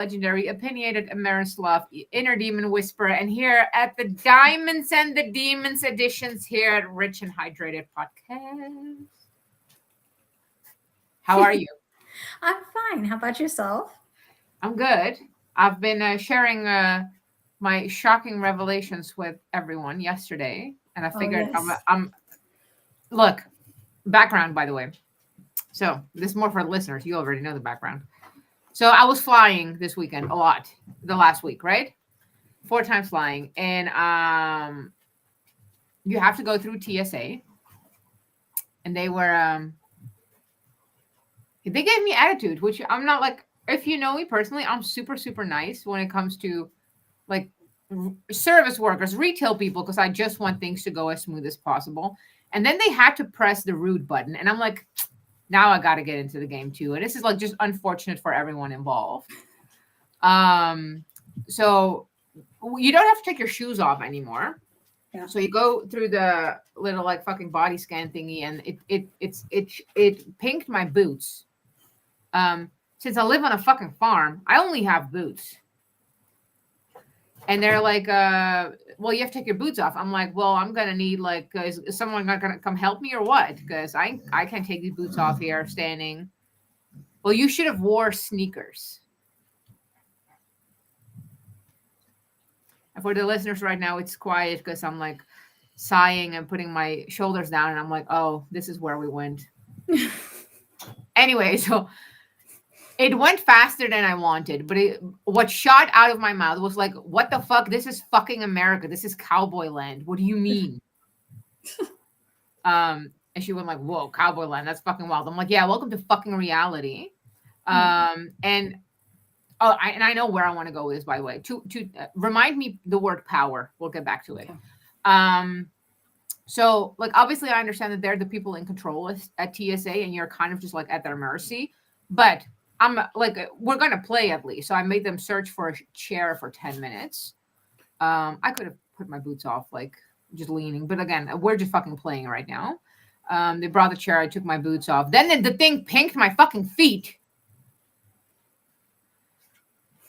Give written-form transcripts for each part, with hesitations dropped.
legendary, opinionated Amerislav, inner demon whisperer, and here at the Diamonds and the Demons editions here at Rich and Hydrated Podcast. How are you? I'm fine. How about yourself? I'm good. I've been sharing my shocking revelations with everyone yesterday, and I figured yes. I'm look, background by the way. So this is more for listeners. You already know the background. So I was flying this weekend a lot, the last week, right? 4 times flying, and you have to go through TSA, and they gave me attitude, which I'm not like. If you know me personally, I'm super super nice when it comes to like service workers, retail people, because I just want things to go as smooth as possible. And then they had to press the rude button, and I'm like, now I got to get into the game too. And this is like just unfortunate for everyone involved. So you don't have to take your shoes off anymore. Yeah. So you go through the little like fucking body scan thingy, and it pinked my boots. Since I live on a fucking farm, I only have boots. And they're like, well, you have to take your boots off. I'm like, well, I'm gonna need like, is someone gonna come help me or what? Because I can't take these boots off here standing. Well, you should have wore sneakers. And for the listeners right now, it's quiet because I'm like sighing and putting my shoulders down, and I'm like, oh, this is where we went. Anyway, so it went faster than I wanted, but what shot out of my mouth was like, what the fuck? This is fucking America. This is cowboy land. What do you mean? And she went like, whoa, cowboy land. That's fucking wild. I'm like, yeah, welcome to fucking reality. And I know where I want to go with this, by the way. To remind me the word power. We'll get back to it. So like, obviously I understand that they're the people in control at TSA and you're kind of just like at their mercy, but I'm like, we're going to play at least. So I made them search for a chair for 10 minutes. I could have put my boots off, like just leaning. But again, we're just fucking playing right now. They brought the chair. I took my boots off. Then the thing pinked my fucking feet.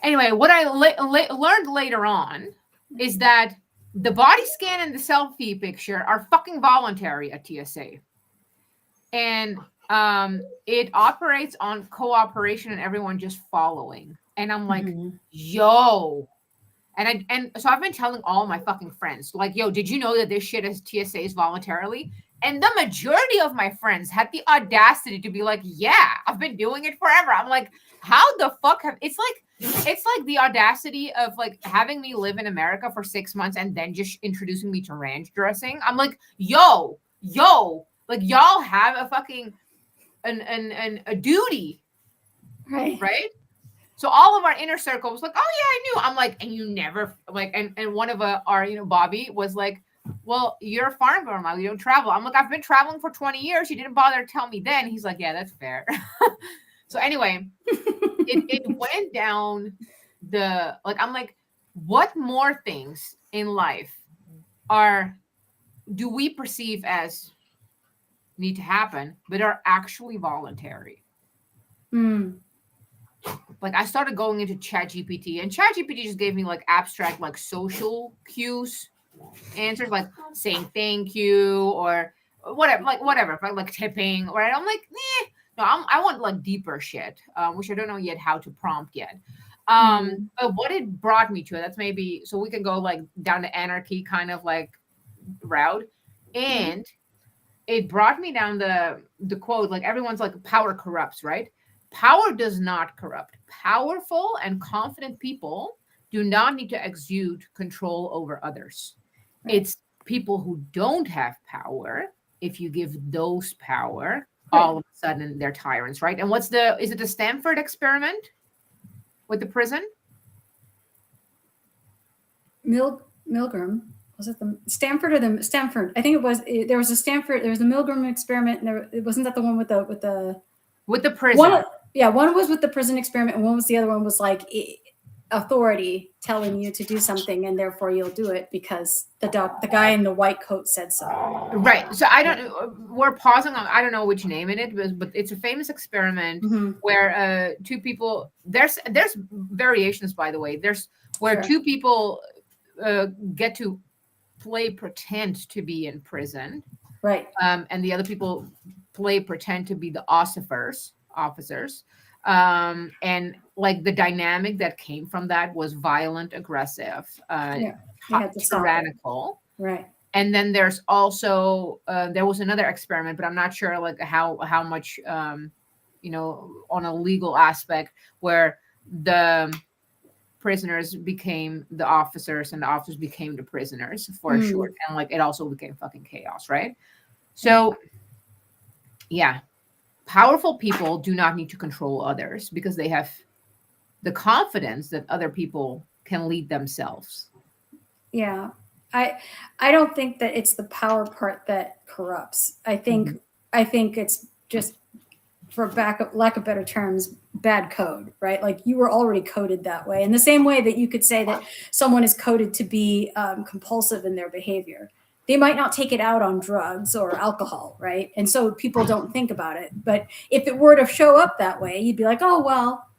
Anyway, what I learned later on is that the body scan and the selfie picture are fucking voluntary at TSA. And it operates on cooperation and everyone just following. And I'm like, yo. And so I've been telling all my fucking friends, like, yo, did you know that this shit is TSA's voluntarily? And the majority of my friends had the audacity to be like, yeah, I've been doing it forever. I'm like, how the fuck it's like the audacity of like having me live in America for 6 months and then just introducing me to ranch dressing. I'm like, yo, like y'all have a fucking a duty, right? So all of our inner circle was like, oh yeah, I knew. I'm like, and you never like, and one of our Bobby was like, well, you're a farm girl now, you don't travel. I'm like, I've been traveling for 20 years. You didn't bother to tell me then. He's like, yeah, that's fair. So anyway, it went down the like. I'm like, what more things in life do we perceive as need to happen, but are actually voluntary? Like I started going into ChatGPT, and ChatGPT just gave me like abstract, like social cues, answers like saying thank you or whatever, like tipping. Or I'm like, no, I want like deeper shit, which I don't know yet how to prompt yet. But what it brought me to, that's maybe so we can go like down to anarchy kind of like route, and it brought me down the quote, like everyone's like power corrupts, right? Power does not corrupt. Powerful and confident people do not need to exude control over others. Right. It's people who don't have power. If you give those power, all of a sudden they're tyrants, right? And is it the Stanford experiment with the prison? Milgram. Was it the Stanford or the Stanford? I think it was. There was a Stanford. There was a Milgram experiment, and it wasn't that the one with the prison. One was with the prison experiment, and one was the other one was like authority telling you to do something, and therefore you'll do it because the guy in the white coat said so. Right. So I don't. We're pausing on. I don't know which name it is, but it's a famous experiment where two people. There's variations, by the way. There's where two people get to play pretend to be in prison, right? And the other people play pretend to be the officers. And like the dynamic that came from that was violent, aggressive, tyrannical. Right. And then there's also there was another experiment, but I'm not sure like how much on a legal aspect, where the prisoners became the officers and the officers became the prisoners for a short, and like it also became fucking chaos, right? So yeah, powerful people do not need to control others because they have the confidence that other people can lead themselves. Yeah. I don't think that it's the power part that corrupts. I think it's just, for lack of better terms, bad code, right? Like you were already coded that way. In the same way that you could say that someone is coded to be compulsive in their behavior. They might not take it out on drugs or alcohol, right? And so people don't think about it. But if it were to show up that way, you'd be like, oh, well,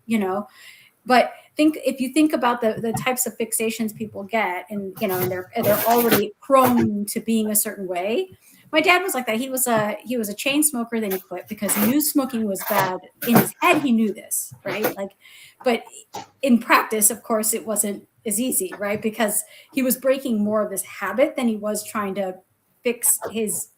but if you think about the types of fixations people get, and they're already prone to being a certain way. My dad was like that. He was a chain smoker, then he quit because he knew smoking was bad. In his head, he knew this, right? Like, but in practice, of course, it wasn't as easy, right? Because he was breaking more of his habit than he was trying to fix his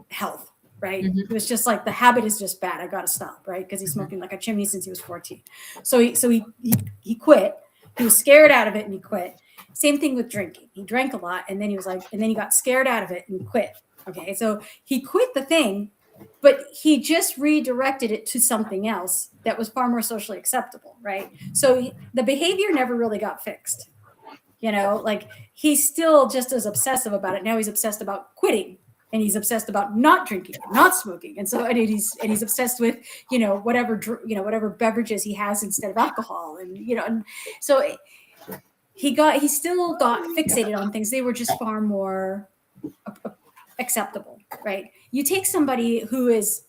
health. Right. It was just like, the habit is just bad. I got to stop. Right. Because he's smoking like a chimney since he was 14. So he quit. He was scared out of it and he quit. Same thing with drinking. He drank a lot and then he was like, and then he got scared out of it and he quit. Okay. So he quit the thing, but he just redirected it to something else that was far more socially acceptable. Right. So the behavior never really got fixed. Like he's still just as obsessive about it. Now he's obsessed about quitting. And he's obsessed about not drinking, not smoking, and he's obsessed with whatever beverages he has instead of alcohol, and so he still got fixated on things. They were just far more acceptable, right? You take somebody who is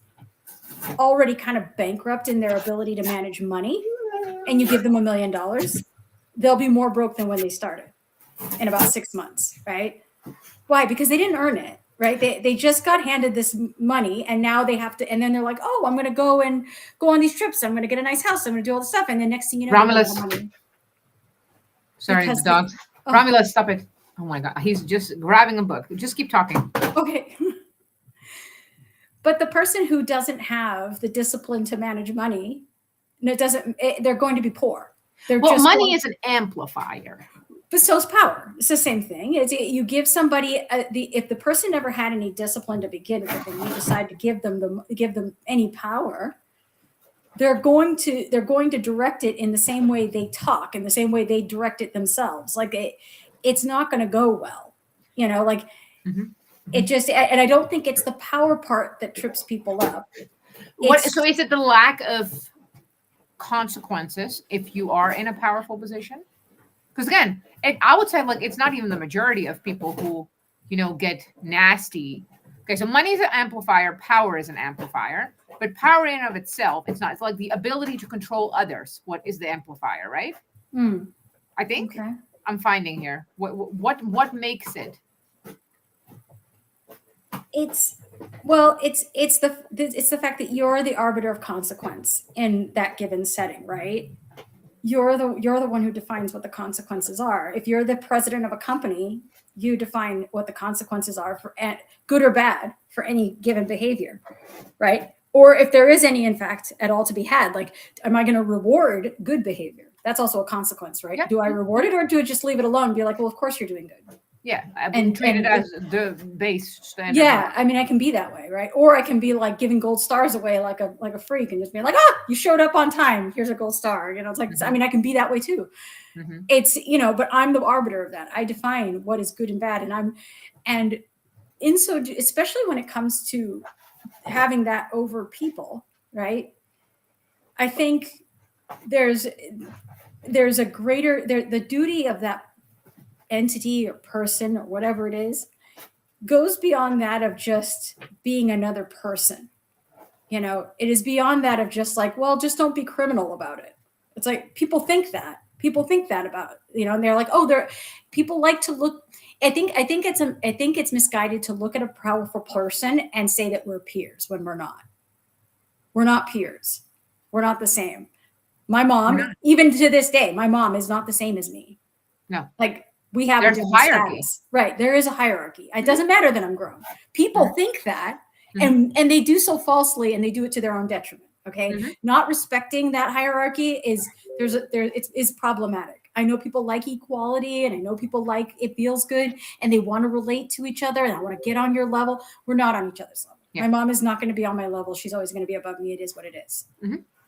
already kind of bankrupt in their ability to manage money, and you give them $1 million, they'll be more broke than when they started in about 6 months, right? Why? Because they didn't earn it. Right. They just got handed this money and now they have to. And then they're like, oh, I'm going to go on these trips. I'm going to get a nice house. I'm going to do all this stuff. And then next thing you know, Romulus. Sorry, the dogs. Romulus, stop it. Oh, my God. He's just grabbing a book. Just keep talking. Okay. But the person who doesn't have the discipline to manage money, they're going to be poor. Money is an amplifier. But so is power. It's the same thing. You give somebody if the person never had any discipline to begin with, and you decide to give them any power, they're going to direct it in the same way they talk, in the same way they direct it themselves. Like it's not going to go well, Like it just. And I don't think it's the power part that trips people up. So is it the lack of consequences if you are in a powerful position? Because again, I would say like it's not even the majority of people who, get nasty. Okay, so money is an amplifier, power is an amplifier, but power in and of itself, it's not. It's like the ability to control others. What is the amplifier, right? I think I'm finding here. What makes it? It's the fact that you're the arbiter of consequence in that given setting, right? You're the one who defines what the consequences are. If you're the president of a company, you define what the consequences are for good or bad for any given behavior, right? Or if there is any, in fact, at all to be had, like, am I going to reward good behavior? That's also a consequence, right? Yeah. Do I reward it or do I just leave it alone and be like, well, of course you're doing good? Yeah, and treat it as the base standard. Yeah, I mean, I can be that way, right? Or I can be like giving gold stars away like a freak and just be like, you showed up on time. Here's a gold star. It's like, I mean, I can be that way too. It's, but I'm the arbiter of that. I define what is good and bad. And especially when it comes to having that over people, right? I think there's a greater the duty of that entity or person or whatever it is goes beyond that of just being another person. It is beyond that of just like, well, just don't be criminal about it. It's like people think that about, and they're like, oh, people like to look. I think it's misguided to look at a powerful person and say that we're peers when we're not. We're not peers. We're not the same. My mom, even to this day, my mom is not the same as me. No. Like we have There's a different hierarchy. status. Right. There is a hierarchy. It doesn't matter that I'm grown. People think that, and they do so falsely, and they do it to their own detriment. Okay. Not respecting that hierarchy is problematic. I know people like equality, and I know people like it feels good, and they want to relate to each other, and I want to get on your level. We're not on each other's level. Yeah. My mom is not going to be on my level. She's always going to be above me. It is what it is.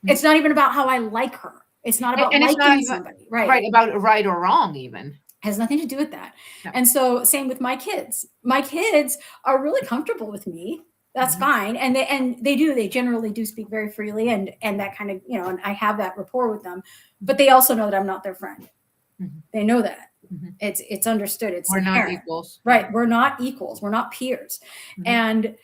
It's not even about how I like her. It's not about liking somebody. Right. About right or wrong even. Has nothing to do with that. No. And so same with my kids. My kids are really comfortable with me. That's fine. And they generally do speak very freely, and that kind of, and I have that rapport with them, but they also know that I'm not their friend. They know that. It's understood. It's we're inherent. not equals. Right. We're not equals. We're not peers. And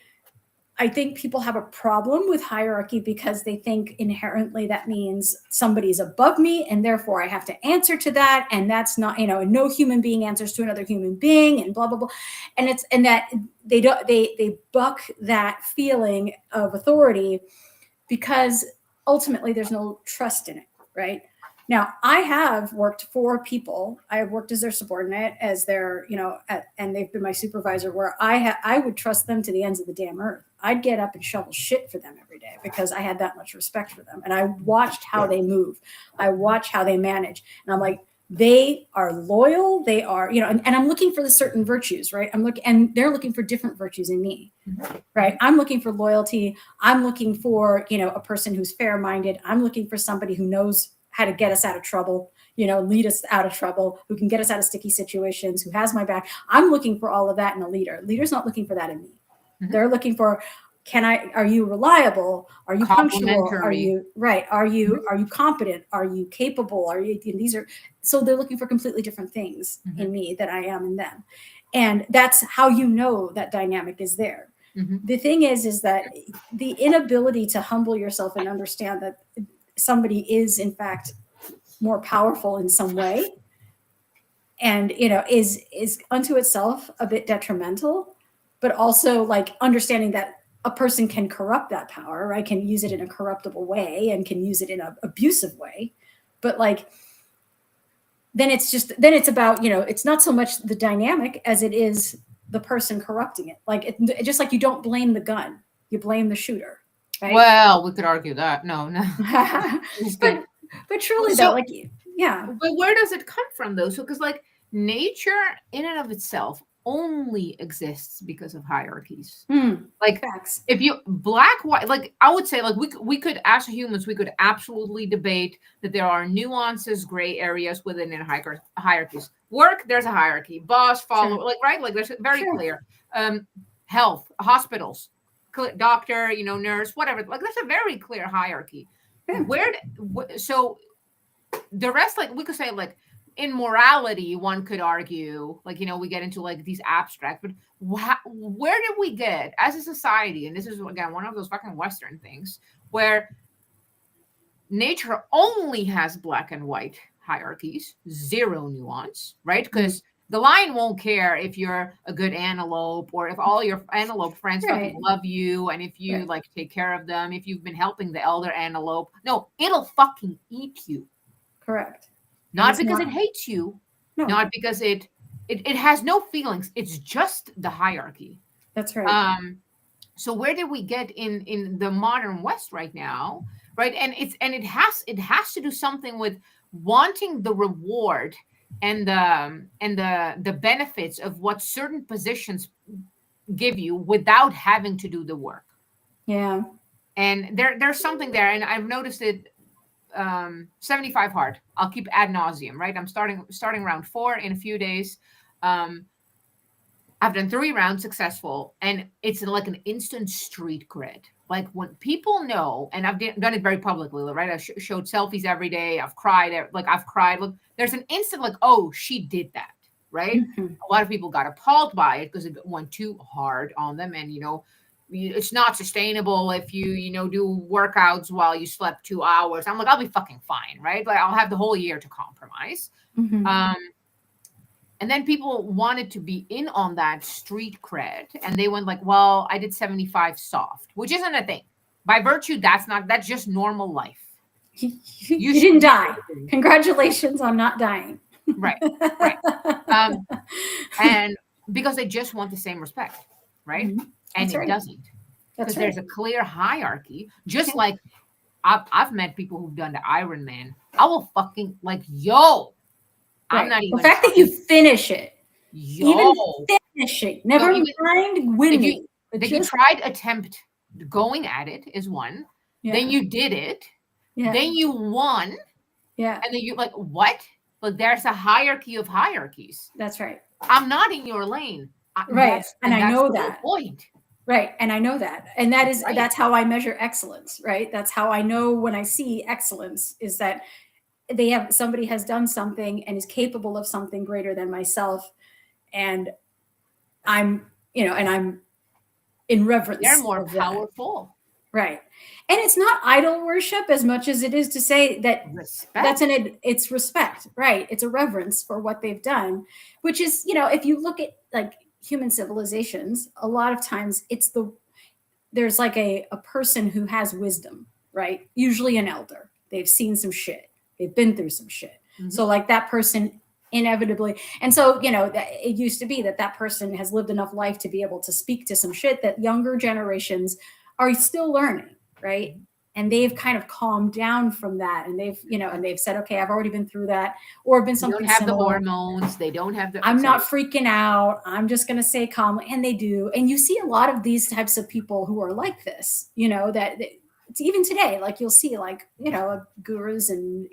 I think people have a problem with hierarchy because they think inherently that means somebody's above me, and therefore I have to answer to that. And that's not, no human being answers to another human being, and blah, blah, blah. And that they buck that feeling of authority because ultimately there's no trust in it. Right. Now, I have worked for people. I have worked as their subordinate, as their, and they've been my supervisor, where I would trust them to the ends of the damn earth. I'd get up and shovel shit for them every day because I had that much respect for them. And I watched how they move. I watch how they manage. And I'm like, they are loyal. They are, and I'm looking for the certain virtues, right? And they're looking for different virtues in me, right? I'm looking for loyalty. I'm looking for, a person who's fair-minded. I'm looking for somebody who knows how to get us out of trouble, lead us out of trouble, who can get us out of sticky situations, who has my back. I'm looking for all of that in a leader. Leader's not looking for that in me. They're looking for, are you reliable? Are you punctual? Are you right? Are you competent? Are you capable? So they're looking for completely different things in me that I am in them. And that's how that dynamic is there. The thing is that the inability to humble yourself and understand that somebody is in fact more powerful in some way, and is unto itself a bit detrimental, but also like understanding that a person can corrupt that power, right? Can use it in a corruptible way and can use it in an abusive way. But like, then it's about, it's not so much the dynamic as it is the person corrupting it. Like just like you don't blame the gun, you blame the shooter. Right? Well, we could argue that. No. but truly though, like, yeah. But where does it come from though? So, because like nature in and of itself only exists because of hierarchies. Like facts. If you black, white, like I would say, like we could, as humans, we could absolutely debate that there are nuances, gray areas within hierarchies. Work, there's a hierarchy. Boss, follower, like right, like there's very clear. Health, hospitals, doctor, nurse, whatever. Like there's a very clear hierarchy. So the rest, like we could say, like in morality, one could argue, like we get into like these abstract, but where did we get as a society? And this is again one of those fucking Western things where nature only has black and white hierarchies, zero nuance, right? Because the lion won't care if you're a good antelope or if all your antelope friends fucking love you and if you like take care of them, if you've been helping the elder antelope. No, it'll fucking eat you. Correct. Not because it hates you, not because it has no feelings. It's just the hierarchy. That's right. So where did we get in the modern West right now, right? And it has to do something with wanting the reward and the benefits of what certain positions give you without having to do the work. Yeah. And there's something there, and I've noticed it. 75 hard. I'll keep ad nauseum, right? I'm starting round 4 in a few days. I've done 3 rounds successful, and it's like an instant street cred. Like when people know, and I've done it very publicly, right? I showed selfies every day. I've cried. I've cried. Look, there's an instant like, oh, she did that, right? Mhm. A lot of people got appalled by it because it went too hard on them, and it's not sustainable if you do workouts while you slept 2 hours. I'm like, I'll be fucking fine, right? Like I'll have the whole year to compromise. Mhm. And then people wanted to be in on that street cred, and they went like, well, I did 75 soft, which isn't a thing. By virtue, that's just normal life. You didn't die. Congratulations on not dying. Right. And because they just want the same respect, right? Mhm. And That's it right. doesn't. Because That's there's right. a clear hierarchy. Just like I've met people who've done the Iron Man. I will fucking like, yo, I'm Right. not even The fact that you finish it, even finishing, never mind winning. that you tried attempt going at it is one. Yeah. Then you did it. Yeah. Then you won. Yeah. And then you like, what? But there's a hierarchy of hierarchies. That's right. I'm not in your lane. Right. And I know that. Point. Right. And I know that. And that's Right. how I measure excellence, right? That's how I know when I see excellence is that somebody has done something and is capable of something greater than myself. And I'm in reverence. They're more powerful. Right. And it's not idol worship as much as it is to say that respect. It's respect, right? It's a reverence for what they've done, which is, if you look at like human civilizations, a lot of times there's like a person who has wisdom, right? Usually an elder. They've seen some shit. They've been through some shit. Mm-hmm. So like that person inevitably, and so it used to be that person has lived enough life to be able to speak to some shit that younger generations are still learning, right? And they've kind of calmed down from that, and they've said, okay, I've already been through that, or been something. They don't have similar. the hormones. They don't have the. I'm not freaking out. I'm just going to say calmly, and they do. And you see a lot of these types of people who are like this. It's even today, like you'll see, like gurus and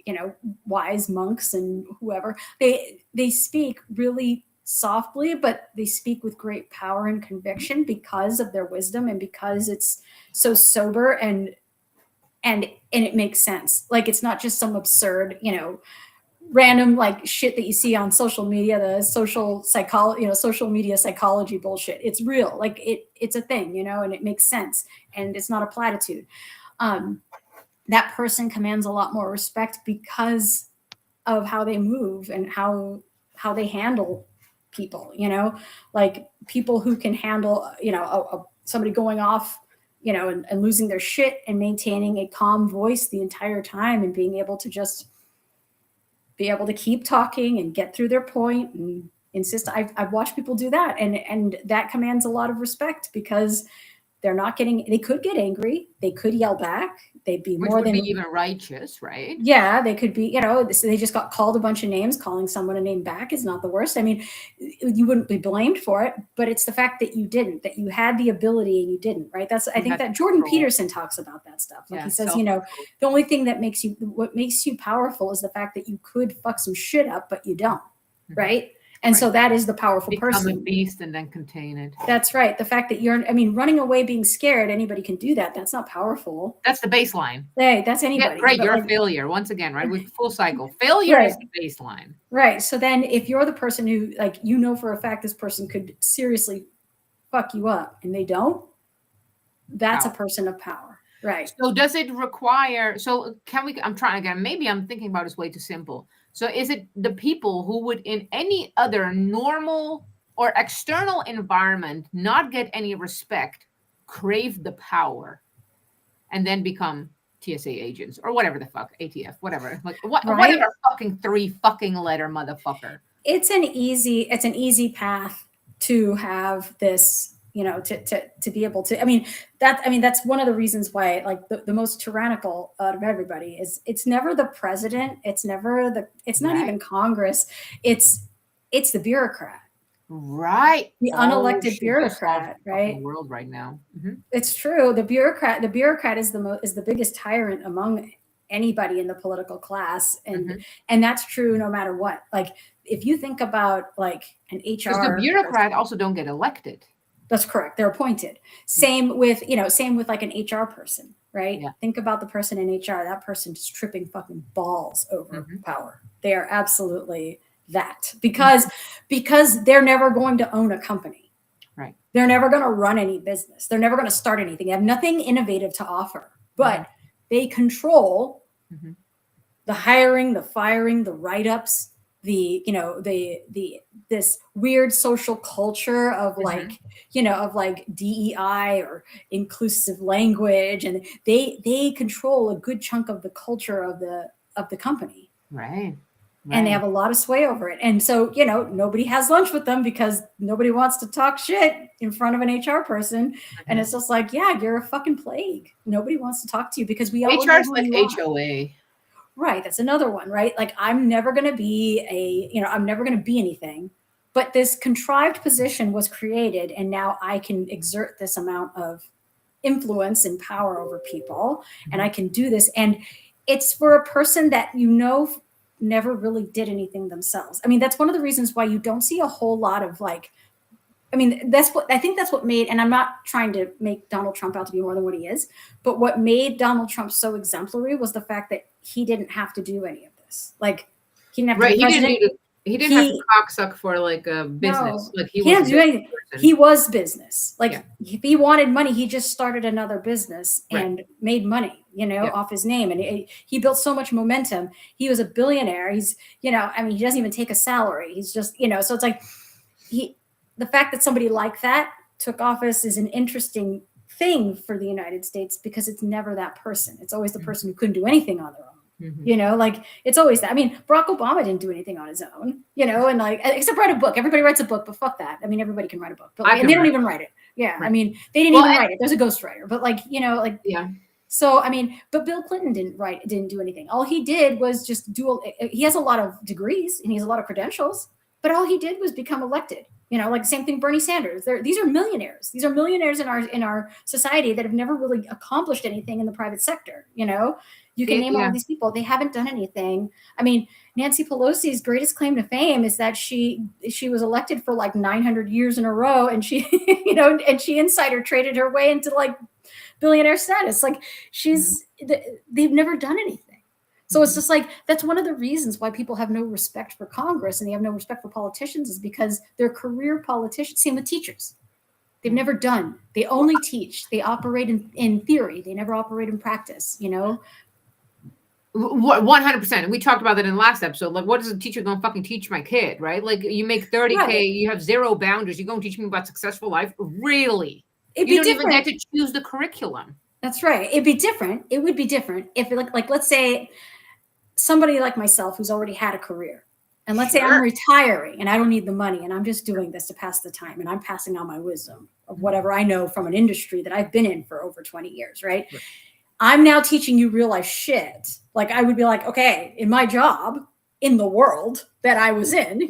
wise monks and whoever. They speak really softly, but they speak with great power and conviction because of their wisdom and because it's so sober and it makes sense. Like it's not just some absurd, random like shit that you see on social media, the social psychology, social media psychology bullshit. It's real. Like it's a thing, and it makes sense and it's not a platitude. That person commands a lot more respect because of how they move and how they handle people, like people who can handle, somebody going off, and losing their shit and maintaining a calm voice the entire time and being able to just be able to keep talking and get through their point and insist. I've watched people do that, and that commands a lot of respect because they could get angry, they could yell back, they'd be which more would than be even righteous, right? Yeah, they could be, they just got called a bunch of names. Calling someone a name back is not the worst. I mean, you wouldn't be blamed for it, but it's the fact that you didn't, that you had the ability and you didn't, right? I think that Jordan Peterson talks about that stuff. Like he says, the only thing that what makes you powerful is the fact that you could fuck some shit up, but you don't, right? And so that is the powerful person. Become a beast and then contain it. That's right. The fact that running away, being scared, anybody can do that. That's not powerful. That's the baseline. Hey, that's anybody. Yeah, great, you're a failure. Once again, right? With full cycle. Failure is the baseline. Right. So then if you're the person who, like, for a fact this person could seriously fuck you up and they don't, that's a person of power. Right. So does it require, I'm trying again, maybe I'm thinking about this way too simple. So is it the people who would in any other normal or external environment not get any respect, crave the power, and then become TSA agents or whatever the fuck, ATF, whatever, like whatever fucking 3 fucking letter motherfucker. It's an easy path to have this, to be able to, that's one of the reasons why, like, the most tyrannical out of everybody is it's never the president. It's never it's not even Congress. It's the bureaucrat. Right. The unelected bureaucrat, right? The world right now. Mm-hmm. It's true. The bureaucrat is the biggest tyrant among anybody in the political class. And that's true no matter what. Like, if you think about like an HR, because the bureaucrat also don't get elected. That's correct. They're appointed. Same with, same with like an HR person, right? Yeah. Think about the person in HR. That person's tripping fucking balls over power. They are absolutely that because they're never going to own a company. Right. They're never going to run any business. They're never going to start anything. They have nothing innovative to offer, but they control the hiring, the firing, the write-ups, this weird social culture of like, of like DEI or inclusive language, and they control a good chunk of the culture of the company. Right. And they have a lot of sway over it. And so, nobody has lunch with them because nobody wants to talk shit in front of an HR person. And it's just like, yeah, you're a fucking plague. Nobody wants to talk to you because we all HR is like HOA. Right. That's another one, right? Like I'm never going to be I'm never going to be anything, but this contrived position was created and now I can exert this amount of influence and power over people and I can do this. And it's for a person that, never really did anything themselves. I mean, that's one of the reasons why you don't see a whole lot of like, I think that's what made, and I'm not trying to make Donald Trump out to be more than what he is, but what made Donald Trump so exemplary was the fact that he didn't have to do any of this. Like he didn't have to be president. He didn't have to cocksuck for like a business. No, like he didn't do anything. He was business. Like if he wanted money, he just started another business and made money, off his name. And he built so much momentum. He was a billionaire. He's, he doesn't even take a salary. He's just, so it's like the fact that somebody like that took office is an interesting thing for the United States because it's never that person. It's always the person who couldn't do anything on their own. Like it's always that. I mean, Barack Obama didn't do anything on his own, and like except write a book. Everybody writes a book, but fuck that. I mean, everybody can write a book, but and they don't even write it. Yeah, right. I mean, they didn't even write it. There's a ghostwriter, but like So I mean, but Bill Clinton didn't do anything. All he did was just he has a lot of degrees and he has a lot of credentials, but all he did was become elected. Like the same thing, Bernie Sanders. These are millionaires. These are millionaires in our society that have never really accomplished anything in the private sector. You can name all of these people. They haven't done anything. I mean, Nancy Pelosi's greatest claim to fame is that she was elected for like 900 years in a row, and she, and she insider traded her way into like billionaire status. Like they've never done anything. So it's just like, that's one of the reasons why people have no respect for Congress and they have no respect for politicians is because they're career politicians. Same with teachers. They've never done. They only teach. They operate in theory. They never operate in practice, 100%. And we talked about that in the last episode. Like, what is a teacher going to fucking teach my kid, right? Like, you make 30K, you have zero boundaries. You're going to teach me about successful life? Really? You don't even get to choose the curriculum. That's right. It'd be different. It would be different if, like let's say somebody like myself who's already had a career. And let's say I'm retiring and I don't need the money and I'm just doing this to pass the time and I'm passing on my wisdom of whatever I know from an industry that I've been in for over 20 years, right? I'm now teaching you real life shit. Like I would be like, okay, in my job, in the world that I was in,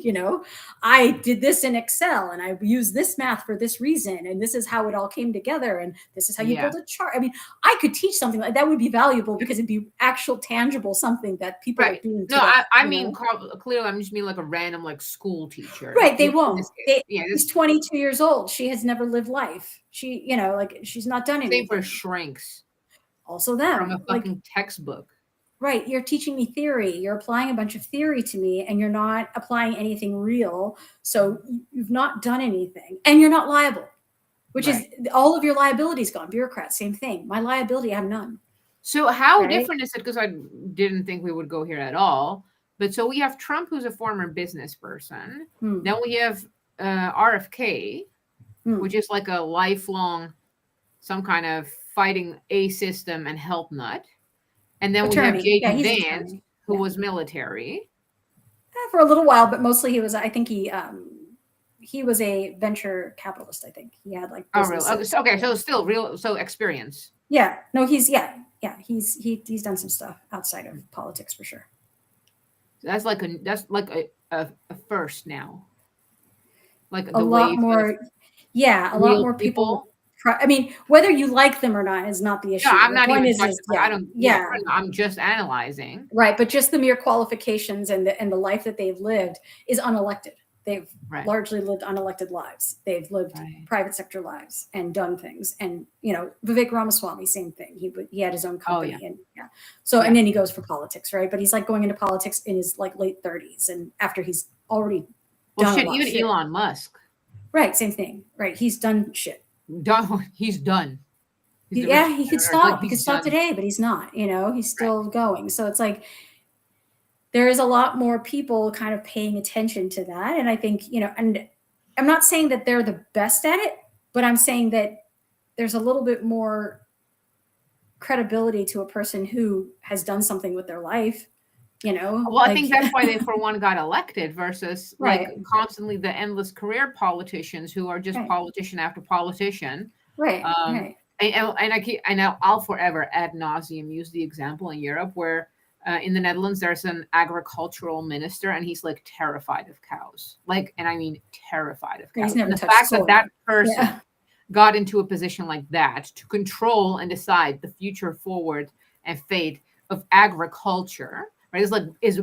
I did this in Excel and I used this math for this reason. And this is how it all came together. And this is how you build a chart. I mean, I could teach something like that would be valuable because it'd be actual tangible, something that people are doing. No, I mean, clearly I'm just mean like a random like school teacher. Right. They won't. She's 22 years old. She has never lived life. She, like she's not done anything. Same for shrinks. Also them. From a fucking textbook. Right. You're teaching me theory. You're applying a bunch of theory to me and you're not applying anything real. So you've not done anything and you're not liable, which is all of your liabilities gone. Bureaucrats, same thing. My liability, I have none. So how different is it? Because I didn't think we would go here at all. But so we have Trump, who's a former business person. Then we have RFK, which is like a lifelong, some kind of fighting a system and help nut. And then we have J.D. Vance, who was military. For a little while, but mostly he was, I think he was a venture capitalist, I think. He had like businesses. Oh, really? Okay, so still real, so experience. Yeah. No, he's done some stuff outside of politics for sure. That's like a first now. Like a lot more. Yeah, a lot more people. I mean, whether you like them or not is not the issue. No, I'm The not point even is, touching. yeah, I don't. Yeah, I'm just analyzing. right. But just the mere qualifications and the life that they've lived is unelected. They've largely lived unelected lives. They've lived private sector lives and done things. And Vivek Ramaswamy, same thing. He had his own company, and and then he goes for politics, right? But he's like going into politics in his like late 30s, and after he's already done a lot even of shit. Elon Musk, right? Same thing, right? He's done shit. He's done. He could stop. He could stop today, but he's not. He's still going. So it's like there is a lot more people kind of paying attention to that. And I think, and I'm not saying that they're the best at it, but I'm saying that there's a little bit more credibility to a person who has done something with their life. Well, I think that's why they, for one, got elected versus like constantly the endless career politicians who are just politician after politician. Right. And I'll forever ad nauseum use the example in Europe where in the Netherlands there's an agricultural minister and he's like terrified of cows, and I mean terrified of cows. And the fact that person got into a position like that to control and decide the future forward and fate of agriculture, right, is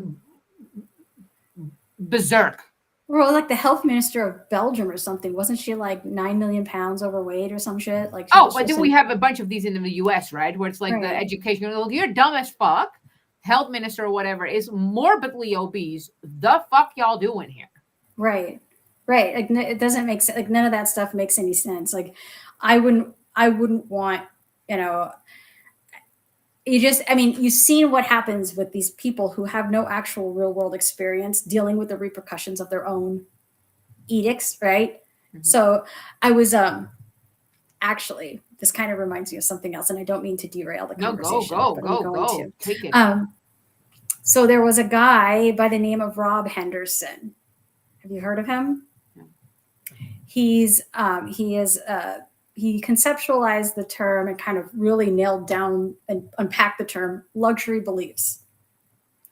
berserk. Well, like the health minister of Belgium or something, wasn't she like 9 million pounds overweight or some shit? Like, but then we have a bunch of these in the US, right? Where it's like the education, you're dumb as fuck. Health minister or whatever is morbidly obese. The fuck y'all doing here? Right. Like it doesn't make sense. Like none of that stuff makes any sense. Like I wouldn't want, you've seen what happens with these people who have no actual real world experience dealing with the repercussions of their own edicts, right? Mm-hmm. So I was actually, this kind of reminds me of something else, and I don't mean to derail the conversation. Go. Take it. So there was a guy by the name of Rob Henderson. Have you heard of him? No. He conceptualized the term and kind of really nailed down and unpacked the term luxury beliefs.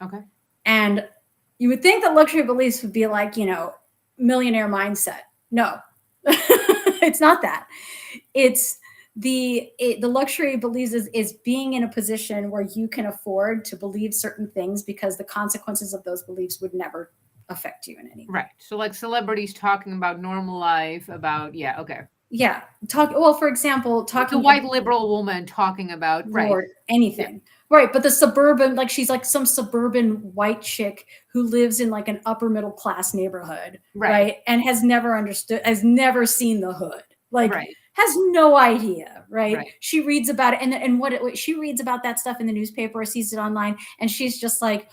Okay. And you would think that luxury beliefs would be like, millionaire mindset. No, it's not that. It's the luxury beliefs is being in a position where you can afford to believe certain things because the consequences of those beliefs would never affect you in any way. Right. So like celebrities talking about normal life, about, okay. Yeah. For example, the white liberal woman talking about anything. Yeah. Right. But the suburban, like she's like some suburban white chick who lives in like an upper middle class neighborhood. Right. And has never seen the hood. Like has no idea. Right. She reads about it and what she reads about that stuff in the newspaper or sees it online. And she's just like,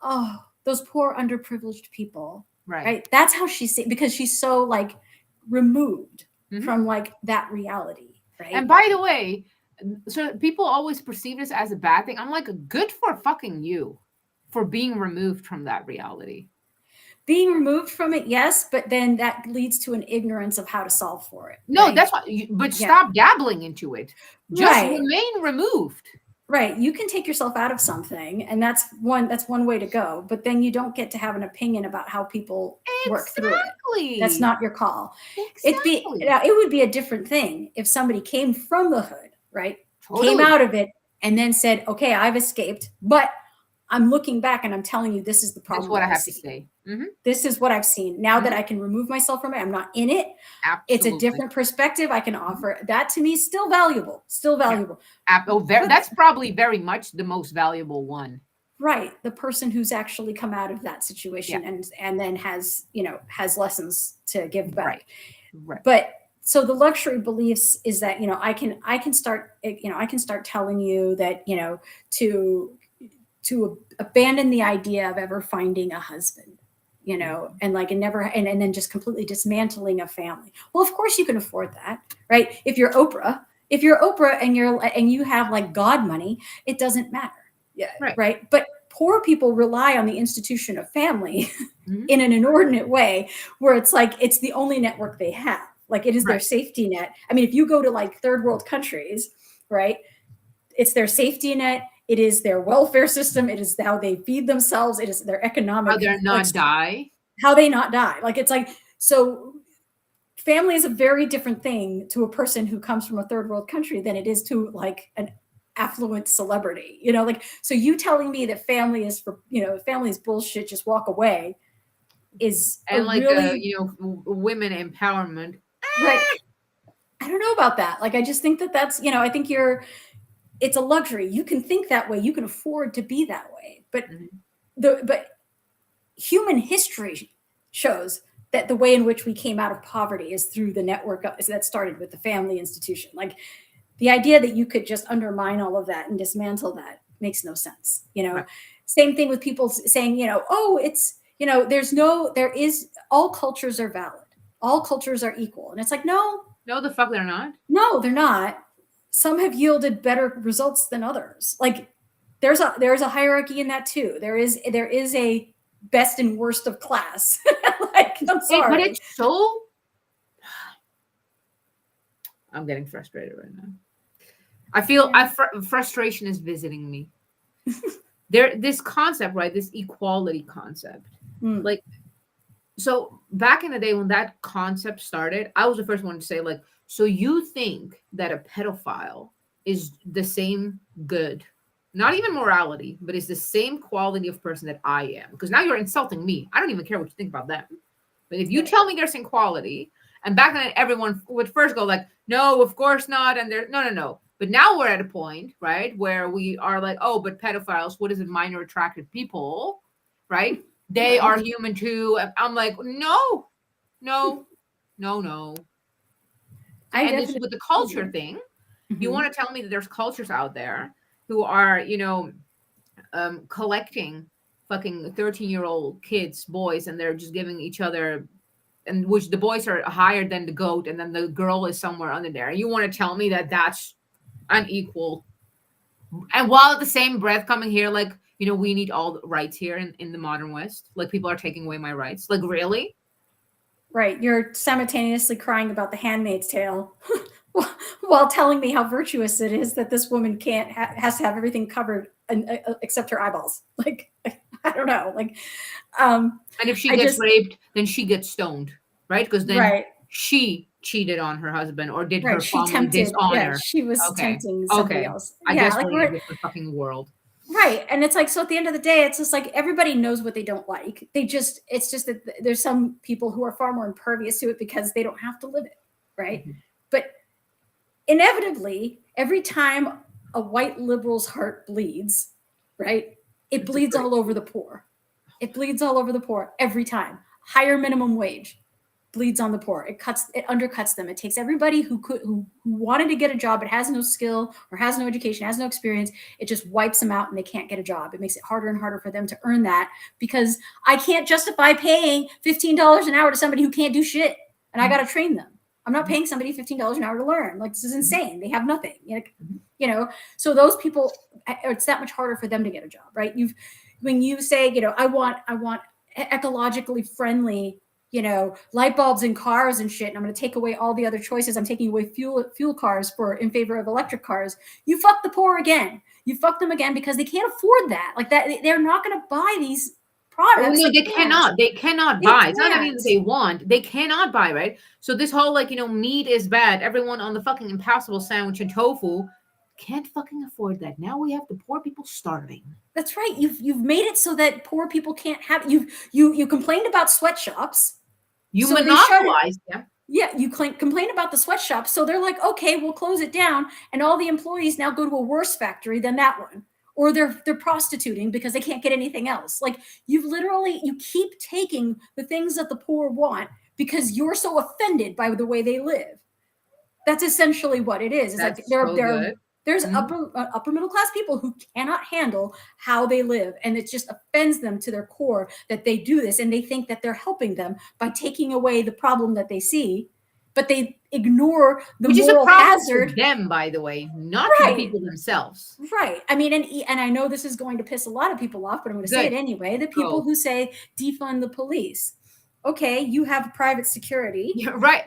oh, those poor underprivileged people. Right. That's how she sees, because she's so like removed from like that reality, right? And by the way, so people always perceive this as a bad thing. I'm like, good for fucking you for being removed from that reality. Being removed from it, yes, but then that leads to an ignorance of how to solve for it. No, that's why. But stop dabbling into it. Just remain removed. Right. You can take yourself out of something, and that's one way to go. But then you don't get to have an opinion about how people work through it. That's not your call. Exactly. It would be a different thing if somebody came from the hood, right? Totally. Came out of it and then said, okay, I've escaped, but I'm looking back and I'm telling you, this is the problem. That's what I have to say. Mm-hmm. This is what I've seen. Now that I can remove myself from it, I'm not in it. Absolutely. It's a different perspective I can offer. That to me is still valuable. That's probably very much the most valuable one. Right. The person who's actually come out of that situation and then has lessons to give back. Right. But so the luxury beliefs is that, I can start telling you that, to abandon the idea of ever finding a husband, and then just completely dismantling a family. Well, of course you can afford that, right? If you're Oprah and you have like God money, it doesn't matter. Yeah. Right. But poor people rely on the institution of family in an inordinate way, where it's like, it's the only network they have. Like it is their safety net. I mean, if you go to like third world countries, right, it's their safety net. It is their welfare system. It is how they feed themselves. It is their economic. How they not die. How they not die. Like, it's like, so family is a very different thing to a person who comes from a third world country than it is to like an affluent celebrity, you know, like, so you telling me that family is for, you know, family is bullshit, just walk away, is And a like, really, you know, women empowerment. right. I don't know about that. Like, I just think that that's, you know, I think it's a luxury. You can think that way. You can afford to be that way. But but human history shows that the way in which we came out of poverty is through the network that started with the family institution. Like, the idea that you could just undermine all of that and dismantle that makes no sense. You know, Right. Same thing with people saying, you know, oh, it's, you know, there is, all cultures are valid. All cultures are equal. And it's like, no, No, the fuck they're not. no, they're not. Some have yielded better results than others. Like, there's a hierarchy in that too. There is a best and worst of class. Like, I'm sorry. But it's so. I'm getting frustrated right now. I feel frustration is visiting me. This concept, right? This equality concept. Like, so back in the day when that concept started, I was the first one to say, like, so you think that a pedophile is the same good, not even morality, but is the same quality of person that I am? Because now you're insulting me. I don't even care what you think about them. But if you tell me there's equality, and back then everyone would first go like, no, of course not. And there, no. But now we're at a point, right, where we are like, oh, but pedophiles, what is it? Minor attracted people, right? They are human too. And I'm like, no. And this with the culture thing, you want to tell me that there's cultures out there who are, you know, collecting fucking 13-year-old kids, boys, and they're just giving each other, and which the boys are higher than the goat, and then the girl is somewhere under there. You want to tell me that that's unequal? And while at the same breath coming here, like, you know, we need all the rights here in the modern West. Like, people are taking away my rights. Like, really? Right. You're simultaneously crying about The Handmaid's Tale while telling me how virtuous it is that this woman has to have everything covered except her eyeballs. Like, I don't know. Like, and if she gets raped, then she gets stoned, right? Because then she cheated on her husband or did her family dishonor. Yeah, she was tempting somebody else. I guess we're in a different fucking world. Right. And it's like, so at the end of the day, it's just like everybody knows what they don't like. It's just that there's some people who are far more impervious to it because they don't have to live it. Right. But inevitably, every time a white liberal's heart bleeds, right, it bleeds all over the poor. It bleeds all over the poor every time. Higher minimum wage bleeds on the poor. It undercuts them. It takes everybody who wanted to get a job but has no skill or has no education, has no experience. It just wipes them out and they can't get a job. It makes it harder and harder for them to earn that, because I can't justify paying $15 an hour to somebody who can't do shit, and I got to train them. I'm not paying somebody $15 an hour to learn. Like, this is insane. They have nothing. You know, so those people, it's that much harder for them to get a job, right? When you say, you know, I want ecologically friendly, you know, light bulbs in cars and shit, and I'm going to take away all the other choices. I'm taking away fuel cars in favor of electric cars. You fuck the poor again. You fuck them again because they can't afford that. Like, that, they're not going to buy these products. Oh, no, they cannot. They cannot buy. It's not even that they want. They cannot buy, right? So this whole, like, you know, meat is bad. Everyone on the fucking Impossible sandwich and tofu can't fucking afford that. Now we have the poor people starving. That's right. You've made it so that poor people can't have. You complained about sweatshops. You monopolized them. Yeah, you complain about the sweatshops. So they're like, okay, we'll close it down. And all the employees now go to a worse factory than that one. Or they're prostituting because they can't get anything else. Like, you keep taking the things that the poor want because you're so offended by the way they live. That's essentially what it is. It's That's like there's upper middle class people who cannot handle how they live, and it just offends them to their core that they do this, and they think that they're helping them by taking away the problem that they see, but they ignore the moral hazard. For them, by the way, not to the people themselves. Right. I mean, and I know this is going to piss a lot of people off, but I'm going to say it anyway. The people who say defund the police. Okay, you have private security. Yeah, right.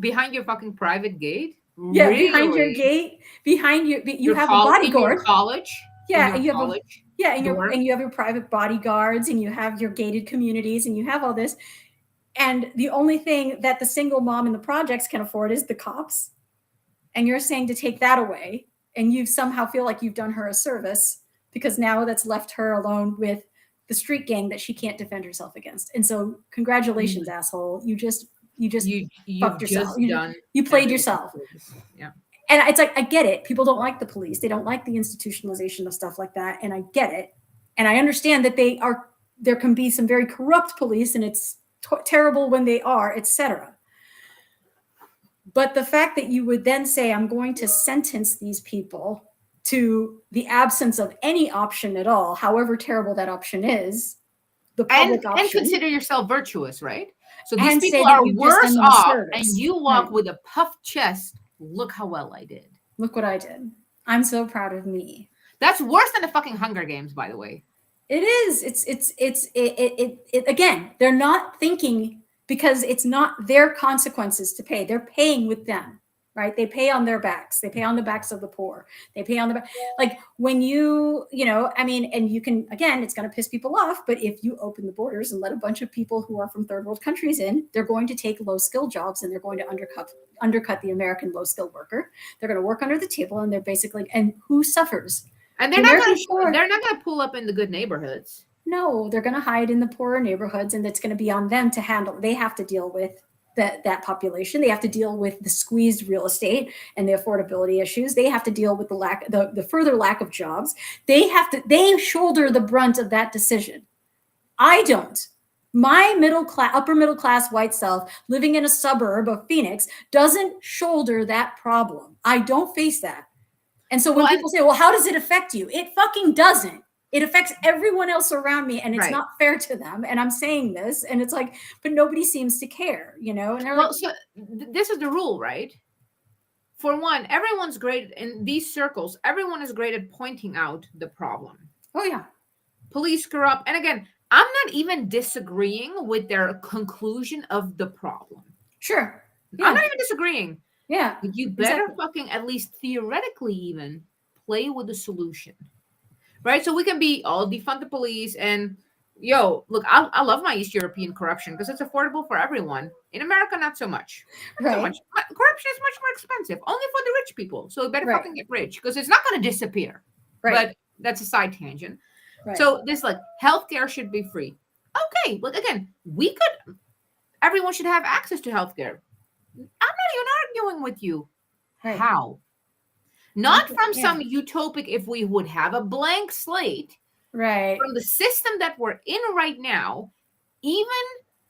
Behind your fucking private gate. Yeah, really? Behind your gate, you have a bodyguard. In your college. Yeah, and you have and you have your private bodyguards, and you have your gated communities, and you have all this. And the only thing that the single mom in the projects can afford is the cops. And you're saying to take that away, and you somehow feel like you've done her a service because now that's left her alone with the street gang that she can't defend herself against. And so congratulations, asshole. You just fucked yourself. You played yourself. Yeah. And it's like, I get it. People don't like the police. They don't like the institutionalization of stuff like that. And I get it. And I understand that there can be some very corrupt police, and it's terrible when they are, etc. But the fact that you would then say, I'm going to sentence these people to the absence of any option at all, however terrible that option is, the public option. And consider yourself virtuous, right? So these And say people that are you've just worse done them a off, service. and you walk Right. with a puffed chest. Look how well I did. Look what I did. I'm so proud of me. That's worse than the fucking Hunger Games, by the way. It is. It's again, they're not thinking, because it's not their consequences to pay. They're paying with them, right? They pay on their backs. They pay on the backs of the poor. They pay on the back. Like when you know, I mean, and you can, again, it's going to piss people off, but if you open the borders and let a bunch of people who are from third world countries in, they're going to take low skill jobs, and they're going to undercut the American low skilled worker. They're going to work under the table, and they're basically, and who suffers? And they're not going to pull up in the good neighborhoods. No, they're going to hide in the poorer neighborhoods, and it's going to be on them to handle. They have to deal with that population. They have to deal with the squeezed real estate and the affordability issues. They have to deal with the further lack of jobs. They shoulder the brunt of that decision. I don't. My upper middle class white self living in a suburb of Phoenix doesn't shoulder that problem. I don't face that. And so when people say, well, how does it affect you? It fucking doesn't. It affects everyone else around me, and it's not fair to them. And I'm saying this, and it's like, but nobody seems to care, you know? And they're so this is the rule, right? For one, everyone's great in these circles. Everyone is great at pointing out the problem. Oh, yeah. Police corrupt. And again, I'm not even disagreeing with their conclusion of the problem. Sure. Yeah. I'm not even disagreeing. Yeah. But you better fucking, at least theoretically even, play with the solution. Right? So we can be all defund the police and, look, I love my East European corruption because it's affordable for everyone. In America, not so much. Not so much. Corruption is much more expensive, only for the rich people. So we better fucking get rich because it's not going to disappear. Right. But that's a side tangent. Right. So this, like, healthcare should be free. Okay. Look, again, everyone should have access to healthcare. I'm not even arguing with you. Right. How? Not from some utopic, if we would have a blank slate. Right. From the system that we're in right now, even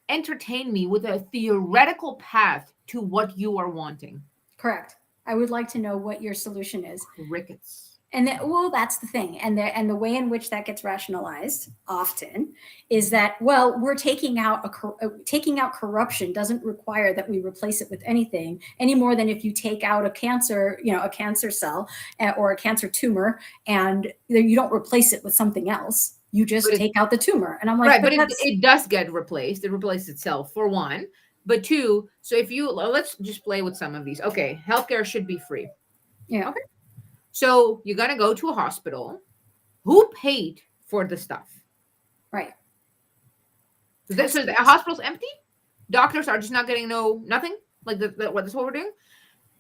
entertain me with a theoretical path to what you are wanting. Correct. I would like to know what your solution is. Crickets. And that's the thing. And the way in which that gets rationalized often is that, well, we're taking out corruption doesn't require that we replace it with anything any more than if you take out a cancer cell or a cancer tumor, and you don't replace it with something else. You just take out the tumor. And I'm like, right, but it does get replaced. It replaces itself, for one. But two, so let's just play with some of these. Okay, healthcare should be free. Yeah. Okay. So you're going to go to a hospital. Who paid for the stuff? Right. So the hospital's empty? Doctors are just not getting nothing? Like that's what we're doing?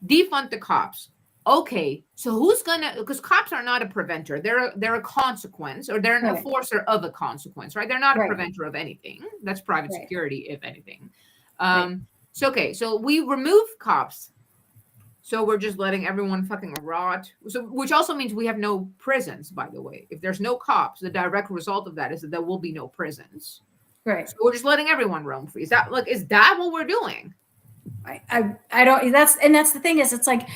Defund the cops. Okay. So who's going to, because cops are not a preventer. They're a consequence, or they're an enforcer of a consequence, right? They're not a preventer of anything. That's private security, if anything. So we remove cops. So we're just letting everyone fucking rot. So, which also means we have no prisons, by the way. If there's no cops, the direct result of that is that there will be no prisons. Right. So we're just letting everyone roam free. Is that what we're doing? I don't. That's the thing is, it's like,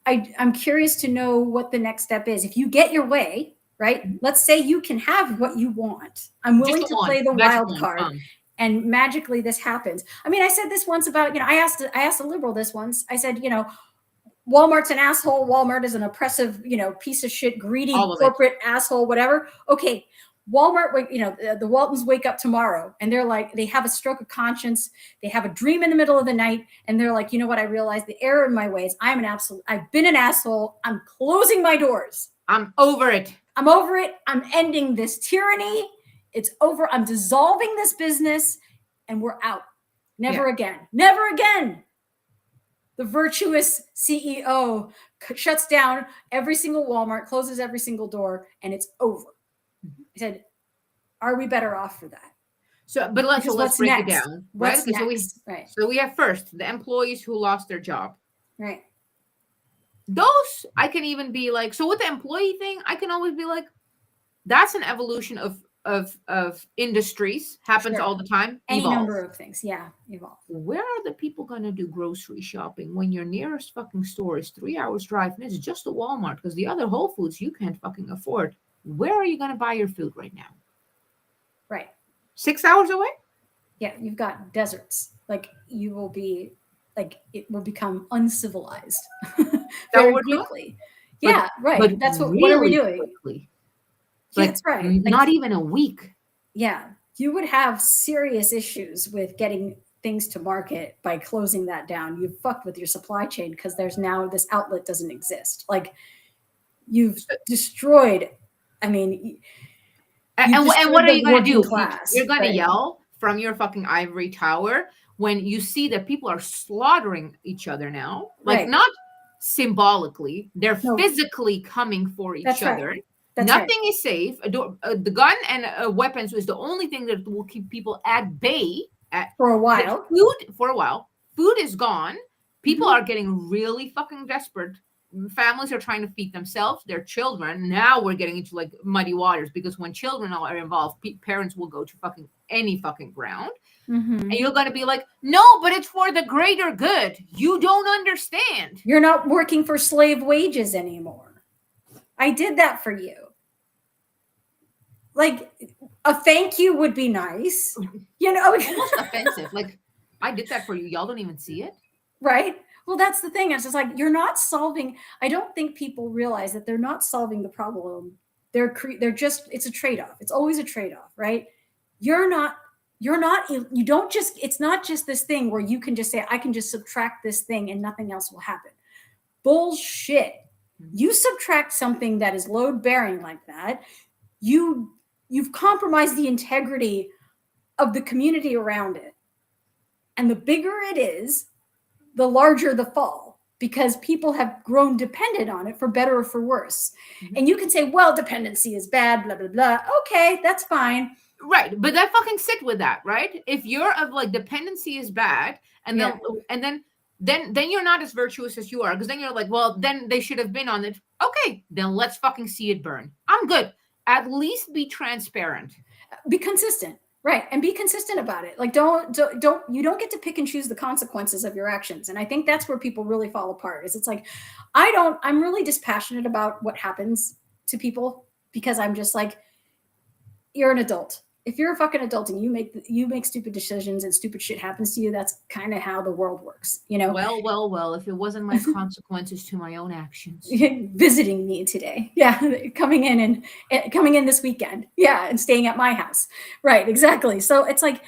I'm curious to know what the next step is. If you get your way, right? Let's say you can have what you want. I'm willing to play the wild card. And magically this happens. I mean, I said this once about, I asked a liberal this once. I said, Walmart's an asshole. Walmart is an oppressive, piece of shit, greedy corporate asshole, whatever. Okay. Walmart, the Waltons wake up tomorrow and they're like, they have a stroke of conscience. They have a dream in the middle of the night. And they're like, you know what? I realized the error in my ways. I've been an asshole. I'm closing my doors. I'm over it. I'm ending this tyranny. It's over. I'm dissolving this business and we're out. Never again. Never again. The virtuous CEO shuts down every single Walmart, closes every single door, and it's over. I said, are we better off for that? So, but let's break it down, right? What's next? So we have first the employees who lost their job. Right. Those I can even be like, so with the employee thing, I can always be like, that's an evolution of industries, happens all the time. Any number of things, evolve. Where are the people going to do grocery shopping when your nearest fucking store is 3 hours drive and it's just a Walmart because the other Whole Foods you can't fucking afford? Where are you going to buy your food right now? Right. 6 hours away? Yeah, you've got deserts. Like you will be, like it will become uncivilized very quickly. Yeah, right. But that's really what are we doing? Quickly. Yeah, that's right. Not even a week. Yeah, you would have serious issues with getting things to market by closing that down. You've fucked with your supply chain because there's now this outlet doesn't exist. Like you've destroyed. I mean, and what are you going to do? You're going to yell from your fucking ivory tower when you see that people are slaughtering each other now, like not symbolically, they're physically coming for each other. Nothing is safe. The gun and weapons is the only thing that will keep people at bay for a while. Food is gone. People are getting really fucking desperate. Families are trying to feed themselves, their children. Now we're getting into like muddy waters because when children are involved, parents will go to fucking any fucking ground. And you're going to be like, no, but it's for the greater good. You don't understand. You're not working for slave wages anymore. I did that for you. Like a thank you would be nice, you know. Almost offensive. Like I did that for you. Y'all don't even see it, right? Well, that's the thing. It's just like you're not solving. I don't think people realize that they're not solving the problem. They're just. It's a trade-off. It's always a trade-off, right? You don't just. It's not just this thing where you can just say I can just subtract this thing and nothing else will happen. Bullshit. You subtract something that is load bearing like that, you've compromised the integrity of the community around it. And the bigger it is, the larger the fall because people have grown dependent on it for better or for worse. And you can say, well, dependency is bad, blah, blah, blah. Okay, that's fine. Right. But then fucking sit with that, right? If you're of like dependency is bad and then you're not as virtuous as you are because then you're like, well, then they should have been on it. Okay, then let's fucking see it burn. I'm good. At least be transparent. Be consistent, right? And be consistent about it. Like you don't get to pick and choose the consequences of your actions. And I think that's where people really fall apart. Is it's like, I'm really dispassionate about what happens to people because I'm just like, you're an adult. If you're a fucking adult and you make stupid decisions and stupid shit happens to you, that's kind of how the world works, you know? Well, if it wasn't my consequences to my own actions. Visiting me today. Yeah. Coming in this weekend. Yeah. And staying at my house. Right. Exactly. So it's like,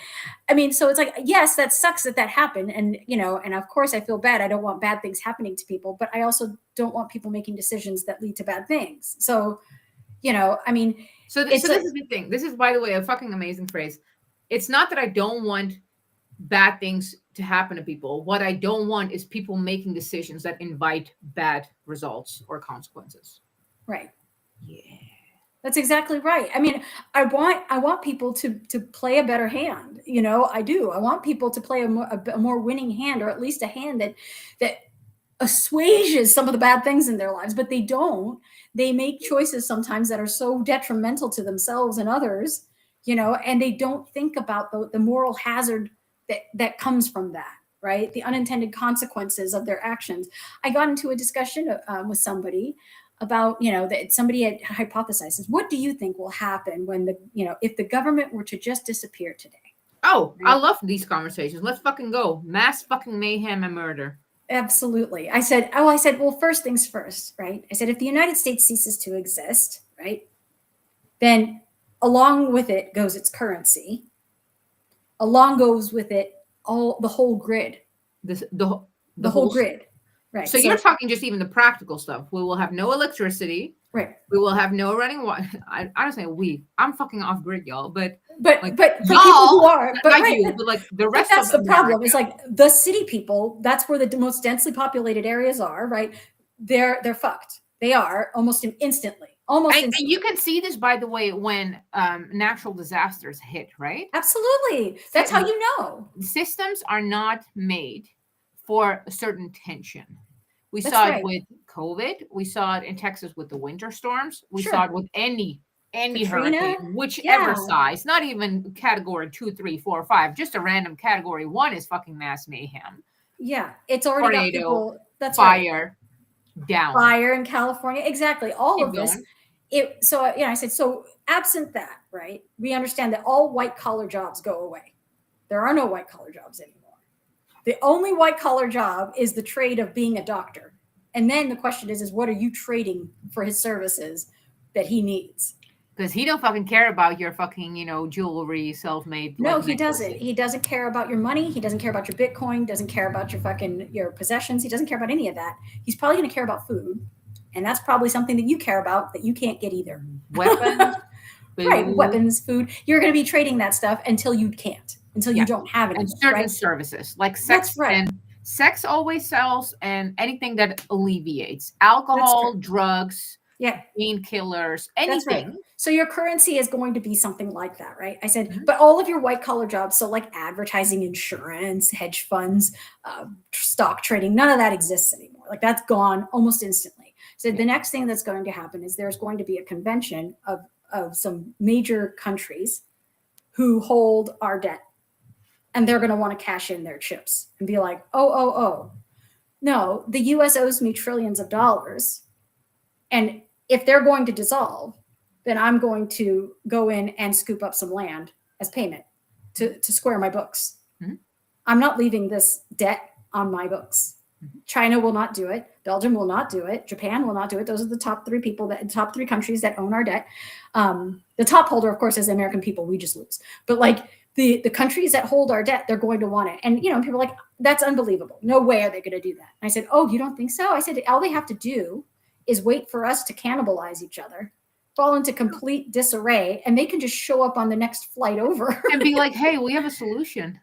yes, that sucks that happened. And, you know, and of course I feel bad. I don't want bad things happening to people, but I also don't want people making decisions that lead to bad things. So, you know, I mean, So this is the thing. This is, by the way, a fucking amazing phrase. It's not that I don't want bad things to happen to people. What I don't want is people making decisions that invite bad results or consequences. Right. Yeah. That's exactly right. I mean, I want people to play a better hand. You know, I do. I want people to play a more winning hand, or at least a hand that assuages some of the bad things in their lives, but they don't. They make choices sometimes that are so detrimental to themselves and others, you know, and they don't think about the moral hazard that comes from that, right? The unintended consequences of their actions. I got into a discussion with somebody about, you know, that somebody had hypothesized, what do you think will happen when if the government were to just disappear today? Oh, right? I love these conversations. Let's fucking go. Mass fucking mayhem and murder. Absolutely. I said, well, first things first, right? I said, if the United States ceases to exist, right, then along with it goes its currency. Along goes with it the whole grid. The whole grid. Right. So you're talking just even the practical stuff. We will have no electricity. Right. We will have no running water. I don't say we. I'm fucking off grid, y'all. But like, for people who are, but not right, you, but like the rest that's of the problem. America. Is like the city people. That's where the most densely populated areas are. Right. They're fucked. They are almost instantly. And you can see this, by the way, when natural disasters hit, right? Absolutely. That's how you know. Systems are not made for a certain tension. We That's saw right. it with COVID. We saw it in Texas with the winter storms. We Sure. saw it with any Katrina? hurricane, whichever Yeah. size, not even category 2, 3, 4, 5, just a random category 1 is fucking mass mayhem. Yeah. It's already Tornado, got people. That's fire, right. down. Fire in California. Exactly. All Keep of this. going. I said, so absent that, right? We understand that all white collar jobs go away. There are no white collar jobs anymore. The only white collar job is the trade of being a doctor. And then the question is what are you trading for his services that he needs? Because he don't fucking care about your fucking, jewelry, self-made. No, he doesn't. He doesn't care about your money. He doesn't care about your Bitcoin. Doesn't care about your possessions. He doesn't care about any of that. He's probably going to care about food. And that's probably something that you care about that you can't get either. Weapons. Right. Weapons, food. You're going to be trading that stuff until you can't, until you don't have it. And certain services like sex. That's right. And sex always sells, and anything that alleviates alcohol, drugs, painkillers, anything. Right. So your currency is going to be something like that, right? I said, but all of your white collar jobs, so like advertising, insurance, hedge funds, stock trading, none of that exists anymore. Like that's gone almost instantly. So the next thing that's going to happen is there's going to be a convention of some major countries who hold our debt. And they're going to want to cash in their chips and be like, oh, no, the US owes me trillions of dollars. And if they're going to dissolve, then I'm going to go in and scoop up some land as payment to square my books. Mm-hmm. I'm not leaving this debt on my books. Mm-hmm. China will not do it. Belgium will not do it. Japan will not do it. Those are the top three countries that own our debt. The top holder, of course, is the American people. We just lose. But like the countries that hold our debt, they're going to want it. And, people are like, that's unbelievable. No way are they going to do that. And I said, oh, you don't think so? I said, all they have to do is wait for us to cannibalize each other, fall into complete disarray, and they can just show up on the next flight over. And be like, hey, we have a solution.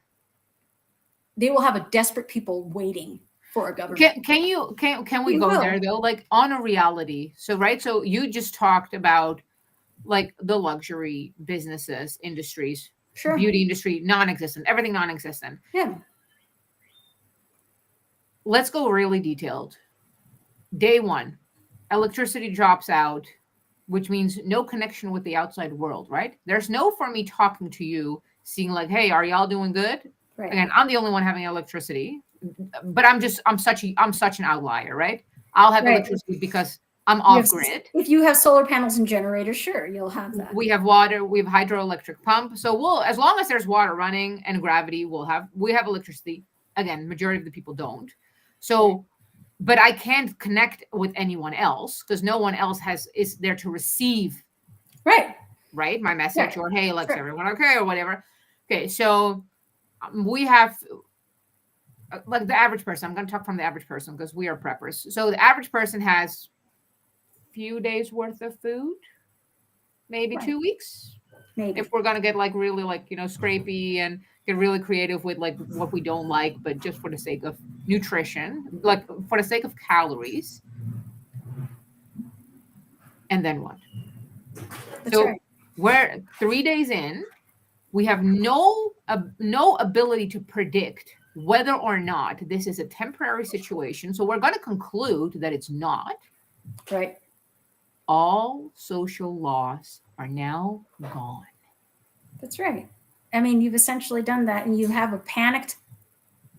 They will have a desperate people waiting for a government. Can we go there though? Like on a reality. So, right. So you just talked about like the luxury businesses, industries, sure. Beauty industry, non-existent, everything non-existent. Yeah. Let's go really detailed. Day 1, electricity drops out, which means no connection with the outside world, right? There's no for me talking to you, seeing like, hey, are y'all doing good? Right. Again, I'm the only one having electricity, but I'm such an outlier, right? I'll have electricity because I'm off grid. If you have solar panels and generators, sure, you'll have that. We have water, we have hydroelectric pump. So as long as there's water running and gravity, we have electricity. Again, majority of the people don't. So, but I can't connect with anyone else because no one else is there to receive. Right. My message or, hey, let's everyone okay or whatever. Okay. So we have like the average person. I'm going to talk from the average person because we are preppers. So the average person has few days worth of food, maybe 2 weeks. Maybe. If we're going to get like really like, scrapey and get really creative with like what we don't like, but just for the sake of nutrition, like for the sake of calories. And then what? That's right. We're 3 days in, we have no ability to predict whether or not this is a temporary situation. So we're going to conclude that it's not. Right. All social laws are now gone. That's right. I mean, you've essentially done that, and you have a panicked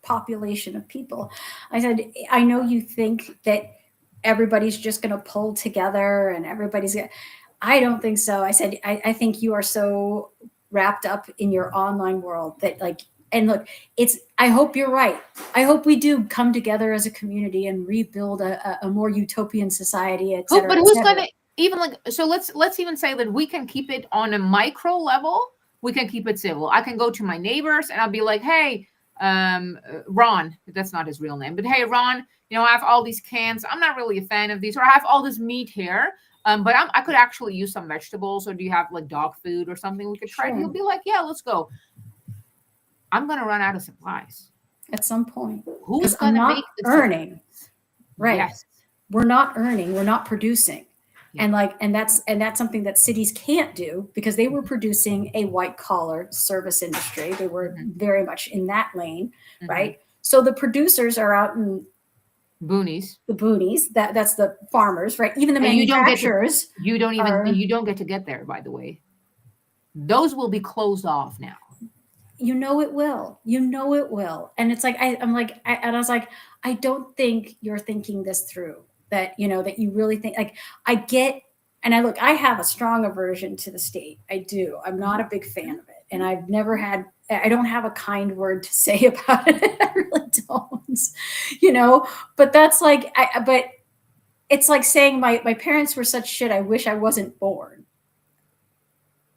population of people. I said, I know you think that everybody's just going to pull together and I don't think so. I said, I think you are so wrapped up in your online world that and look, I hope you're right. I hope we do come together as a community and rebuild a more utopian society, et cetera. But who's going to even so let's even say that we can keep it on a micro level. We can keep it civil. I can go to my neighbors and I'll be like, hey, Ron, that's not his real name, but hey, Ron, I have all these cans. I'm not really a fan of these, or I have all this meat here. But I could actually use some vegetables, or do you have like dog food or something we could try? Sure. He'll be like, yeah, let's go. I'm going to run out of supplies. At some point. Who's going to make the earning? Right. Yes. We're not earning. We're not producing. Yeah. And that's something that cities can't do, because they were producing a white collar service industry. They were very much in that lane, right? So the producers are out in boonies. The boonies. That's the farmers, right? Even the manufacturers. You don't get to get there, by the way. Those will be closed off now. It will. It will. And it's like I was like, I don't think you're thinking this through. That that you really think, like, I get, and I have a strong aversion to the state. I do. I'm not a big fan of it, and I don't have a kind word to say about it. I really don't. But that's like, but it's like saying my parents were such shit. I wish I wasn't born.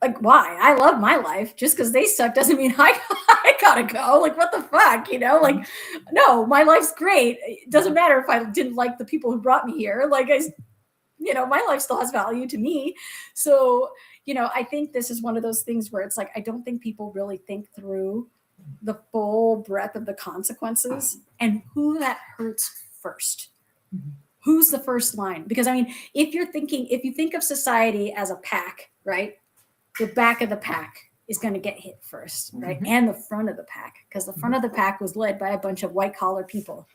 Like, why? I love my life. Just because they suck doesn't mean I gotta go. Like, what the fuck? Like, no, my life's great. It doesn't matter if I didn't like the people who brought me here. Like, my life still has value to me. So, I think this is one of those things where it's like, I don't think people really think through the full breadth of the consequences and who that hurts first. Who's the first line? Because if you think of society as a pack, right? The back of the pack is going to get hit first, right? And the front of the pack, because the front of the pack was led by a bunch of white collar people.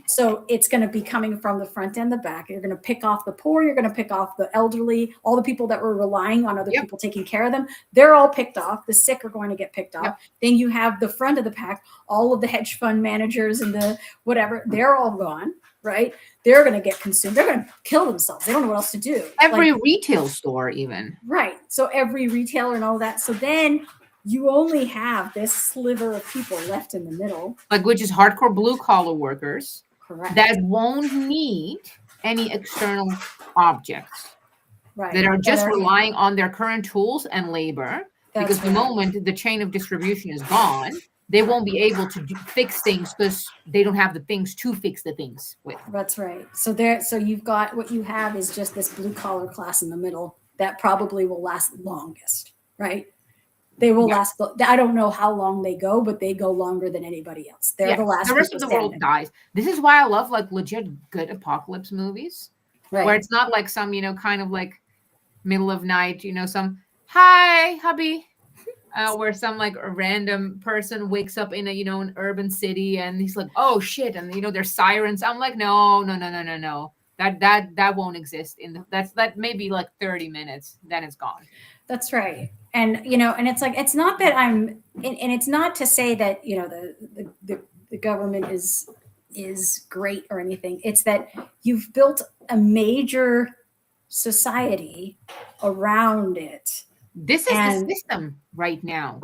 So it's going to be coming from the front and the back. You're going to pick off the poor. You're going to pick off the elderly, all the people that were relying on other people taking care of them. They're all picked off. The sick are going to get picked off. Then you have the front of the pack, all of the hedge fund managers and the whatever, they're all gone, right? They're going to get consumed. They're going to kill themselves. They don't know what else to do. Every retail store even. Right. So every retailer and all that. So then you only have this sliver of people left in the middle. Which is hardcore blue collar workers. Correct. That won't need any external objects. Right. That are just relying on their current tools and labor. Because the moment the chain of distribution is gone, they won't be able to fix things because they don't have the things to fix the things with. That's right. So you've got, what you have is just this blue collar class in the middle that probably will last longest, right? They will last. I don't know how long they go, but they go longer than anybody else. They're the last. The rest of the world dies. This is why I love legit good apocalypse movies, right? Where it's not like some kind of like middle of night, some hi hubby. Where some a random person wakes up in an urban city and he's like, oh shit, and there's sirens. I'm like, no. That won't exist that maybe 30 minutes, then it's gone. That's right. And and it's like, it's not that and it's not to say that the government is great or anything. It's that you've built a major society around it. This is the system right now.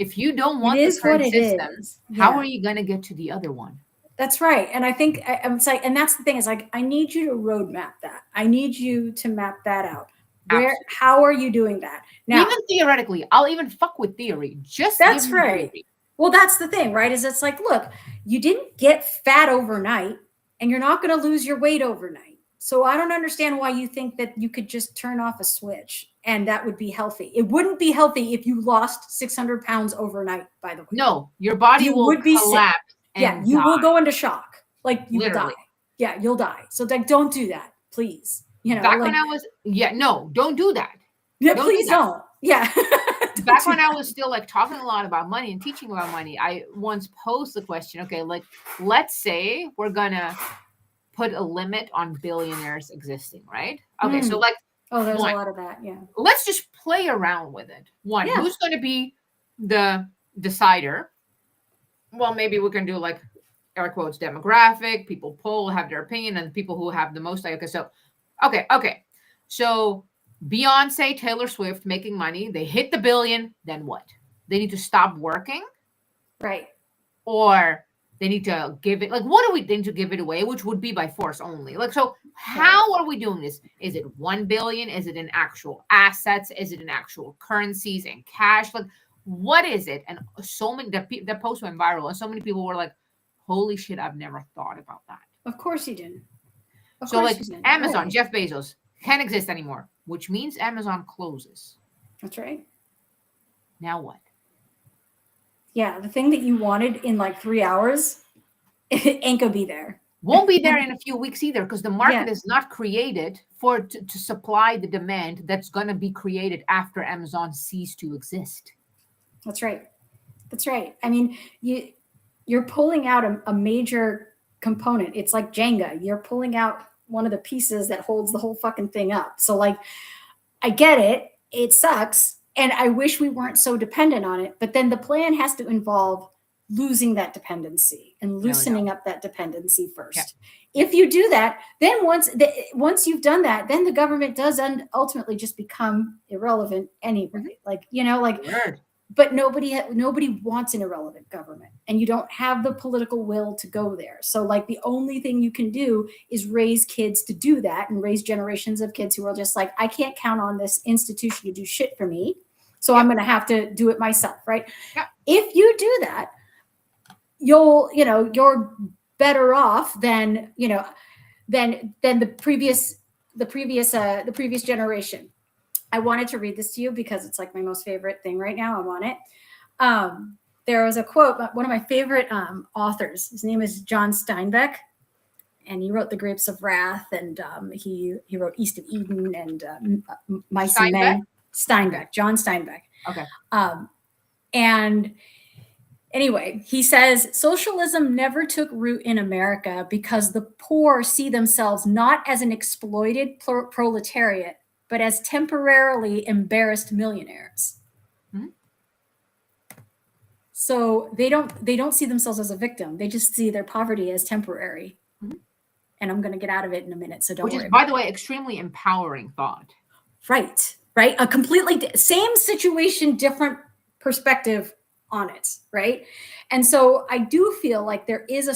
If you don't want the current system, how are you going to get to the other one? That's right. And I think I'm like, and that's the thing is like, I need you to roadmap that. I need you to map that out. How are you doing that? Now, even theoretically, I'll even fuck with theory. That's right. Theory. Well, that's the thing, right? Is it's like, look, you didn't get fat overnight and you're not going to lose your weight overnight. So I don't understand why you think that you could just turn off a switch and that would be healthy. It wouldn't be healthy if you lost 600 pounds overnight, by the way. No, your body will collapse. Yeah, you will go into shock. Like you will die. Yeah, you'll die. So don't do that, please. Back when I was, don't do that. Yeah, please don't. Yeah. Back when I was still talking a lot about money and teaching about money, I once posed the question, okay, let's say we're gonna put a limit on billionaires existing, right? Okay, so there's a lot of that, yeah. Let's just play around with it. Who's going to be the decider? Well, maybe we can do air quotes demographic. People poll, have their opinion, and people who have the most. Okay. So Beyonce, Taylor Swift making money. They hit the billion. Then what? They need to stop working, right? Or they need to give it, what do we need to give it away, which would be by force only? So how are we doing this? Is it 1 billion? Is it in actual assets? Is it in actual currencies and cash? What is it? And so many, that post went viral, and so many people were like, holy shit, I've never thought about that. Of course you didn't. Of So, course like, you didn't. Amazon, Right. Jeff Bezos, can't exist anymore, which means Amazon closes. That's right. Now what? Yeah, the thing that you wanted in like 3 hours, it ain't gonna be there. Won't be there in a few weeks either, because the market Yeah. is not created to supply the demand that's going to be created after Amazon cease to exist. That's right. That's right. I mean, you're pulling out a major component. It's like Jenga. You're pulling out one of the pieces that holds the whole fucking thing up. So, like, I get it. It sucks. And I wish we weren't so dependent on it. But then the plan has to involve losing that dependency and loosening up that dependency first. Yeah. If you do that, then once you've done that, then the government does ultimately just become irrelevant anyway. Like, you know, like, but nobody wants an irrelevant government, and you don't have the political will to go there. So, like, the only thing you can do is raise kids to do that, and raise generations of kids who are just like, I can't count on this institution to do shit for me, so I'm going to have to do it myself, right? If you do that, you're better off than the previous generation. I wanted to read this to you because it's like my most favorite thing right now. I'm on it. There was a quote, one of my favorite authors. His name is John Steinbeck, and he wrote The Grapes of Wrath, and he wrote East of Eden and Mice and Men. Steinbeck, John Steinbeck. Okay. And anyway, he says, socialism never took root in America because the poor see themselves not as an exploited proletariat, but as temporarily embarrassed millionaires. Mm-hmm. So they don't see themselves as a victim. They just see their poverty as temporary. Mm-hmm. And I'm going to get out of it in a minute, so don't worry. Which is, by the way, extremely empowering thought. Right. A completely same situation, different perspective on it, right? And so I do feel like there is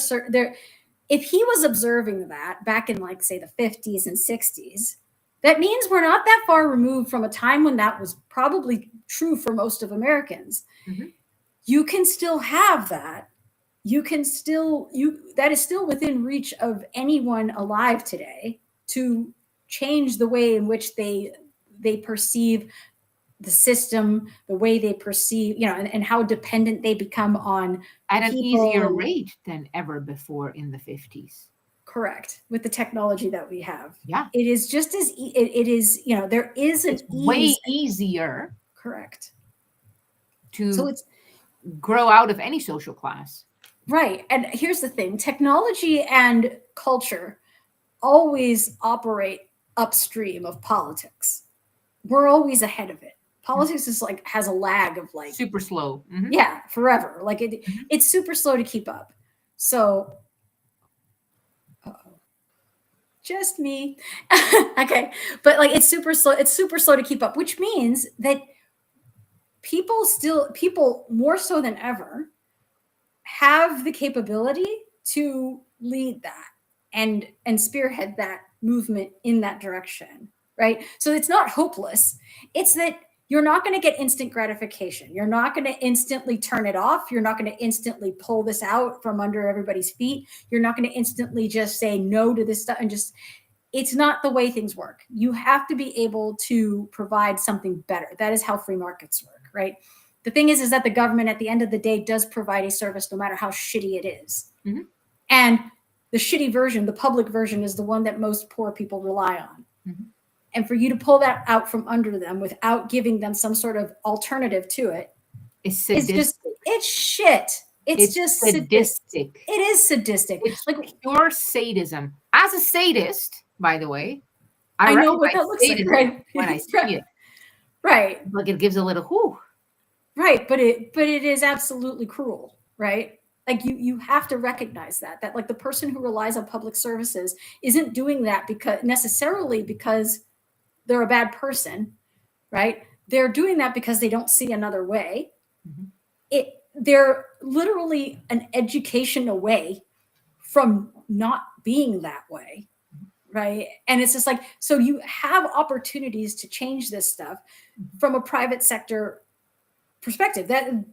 if he was observing that back in, like, say, the 50s and 60s, that means we're not that far removed from a time when that was probably true for most of Americans. Mm-hmm. You can still have that. That is still within reach of anyone alive today to change the way in which they perceive the system, the way they perceive, and how dependent they become on at an easier rate than ever before in the 50s. Correct. With the technology that we have. Yeah. It is just as it is, there is an way easier. Correct. It's grow out of any social class. Right. And here's the thing, technology and culture always operate upstream of politics. We're always ahead of it. Politics is like, has a lag of like super slow. Mm-hmm. Yeah, forever. Like it's super slow to keep up. So, just me. Okay. But like, it's super slow to keep up, which means that people more so than ever have the capability to lead that and spearhead that movement in that direction. Right. So it's not hopeless. It's that you're not going to get instant gratification. You're not going to instantly turn it off. You're not going to instantly pull this out from under everybody's feet. You're not going to instantly just say no to this stuff and just, it's not the way things work. You have to be able to provide something better. That is how free markets work, right? The thing is that the government at the end of the day does provide a service no matter how shitty it is. Mm-hmm. And the shitty version, the public version, is the one that most poor people rely on. Mm-hmm. And for you to pull that out from under them without giving them some sort of alternative to it, it's shit. It's just sadistic. It is sadistic. It's like pure sadism. As a sadist, by the way, I know what that looks like, right? When I see it. Right. Like it gives a little whoo. Right. But it is absolutely cruel, right? Like you have to recognize that like the person who relies on public services isn't doing that necessarily because they're a bad person, right? They're doing that because they don't see another way. Mm-hmm. They're literally an education away from not being that way, right? And it's just like, so you have opportunities to change this stuff from a private sector perspective. That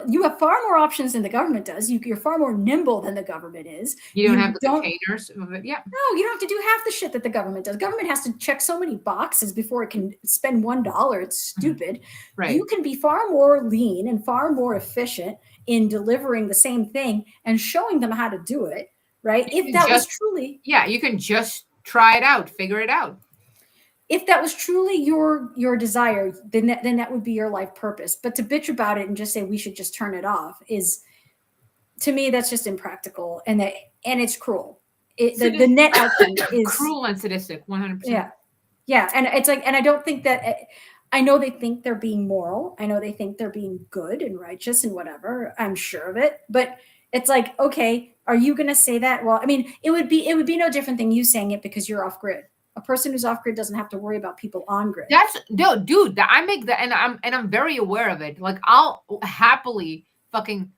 you have far more options than the government does. You're far more nimble than the government is. You don't have the containers of it. Yeah. No, you don't have to do half the shit that the government does. Government has to check so many boxes before it can spend $1. It's stupid. Right. You can be far more lean and far more efficient in delivering the same thing and showing them how to do it. Right. If that was truly. Yeah, you can just try it out, figure it out. If that was truly your desire, then that would be your life purpose. But to bitch about it and just say we should just turn it off is, to me, that's just impractical, and it's cruel. The net outcome is cruel and sadistic, 100%. Yeah, and it's like, and I don't think that. I know they think they're being moral. I know they think they're being good and righteous and whatever. I'm sure of it, but it's like, okay, are you going to say that? Well, I mean, it would be no different than you saying it because you're off grid. A person who's off grid doesn't have to worry about people on grid. That's no, dude. I make that, and I'm very aware of it. Like, I'll happily fucking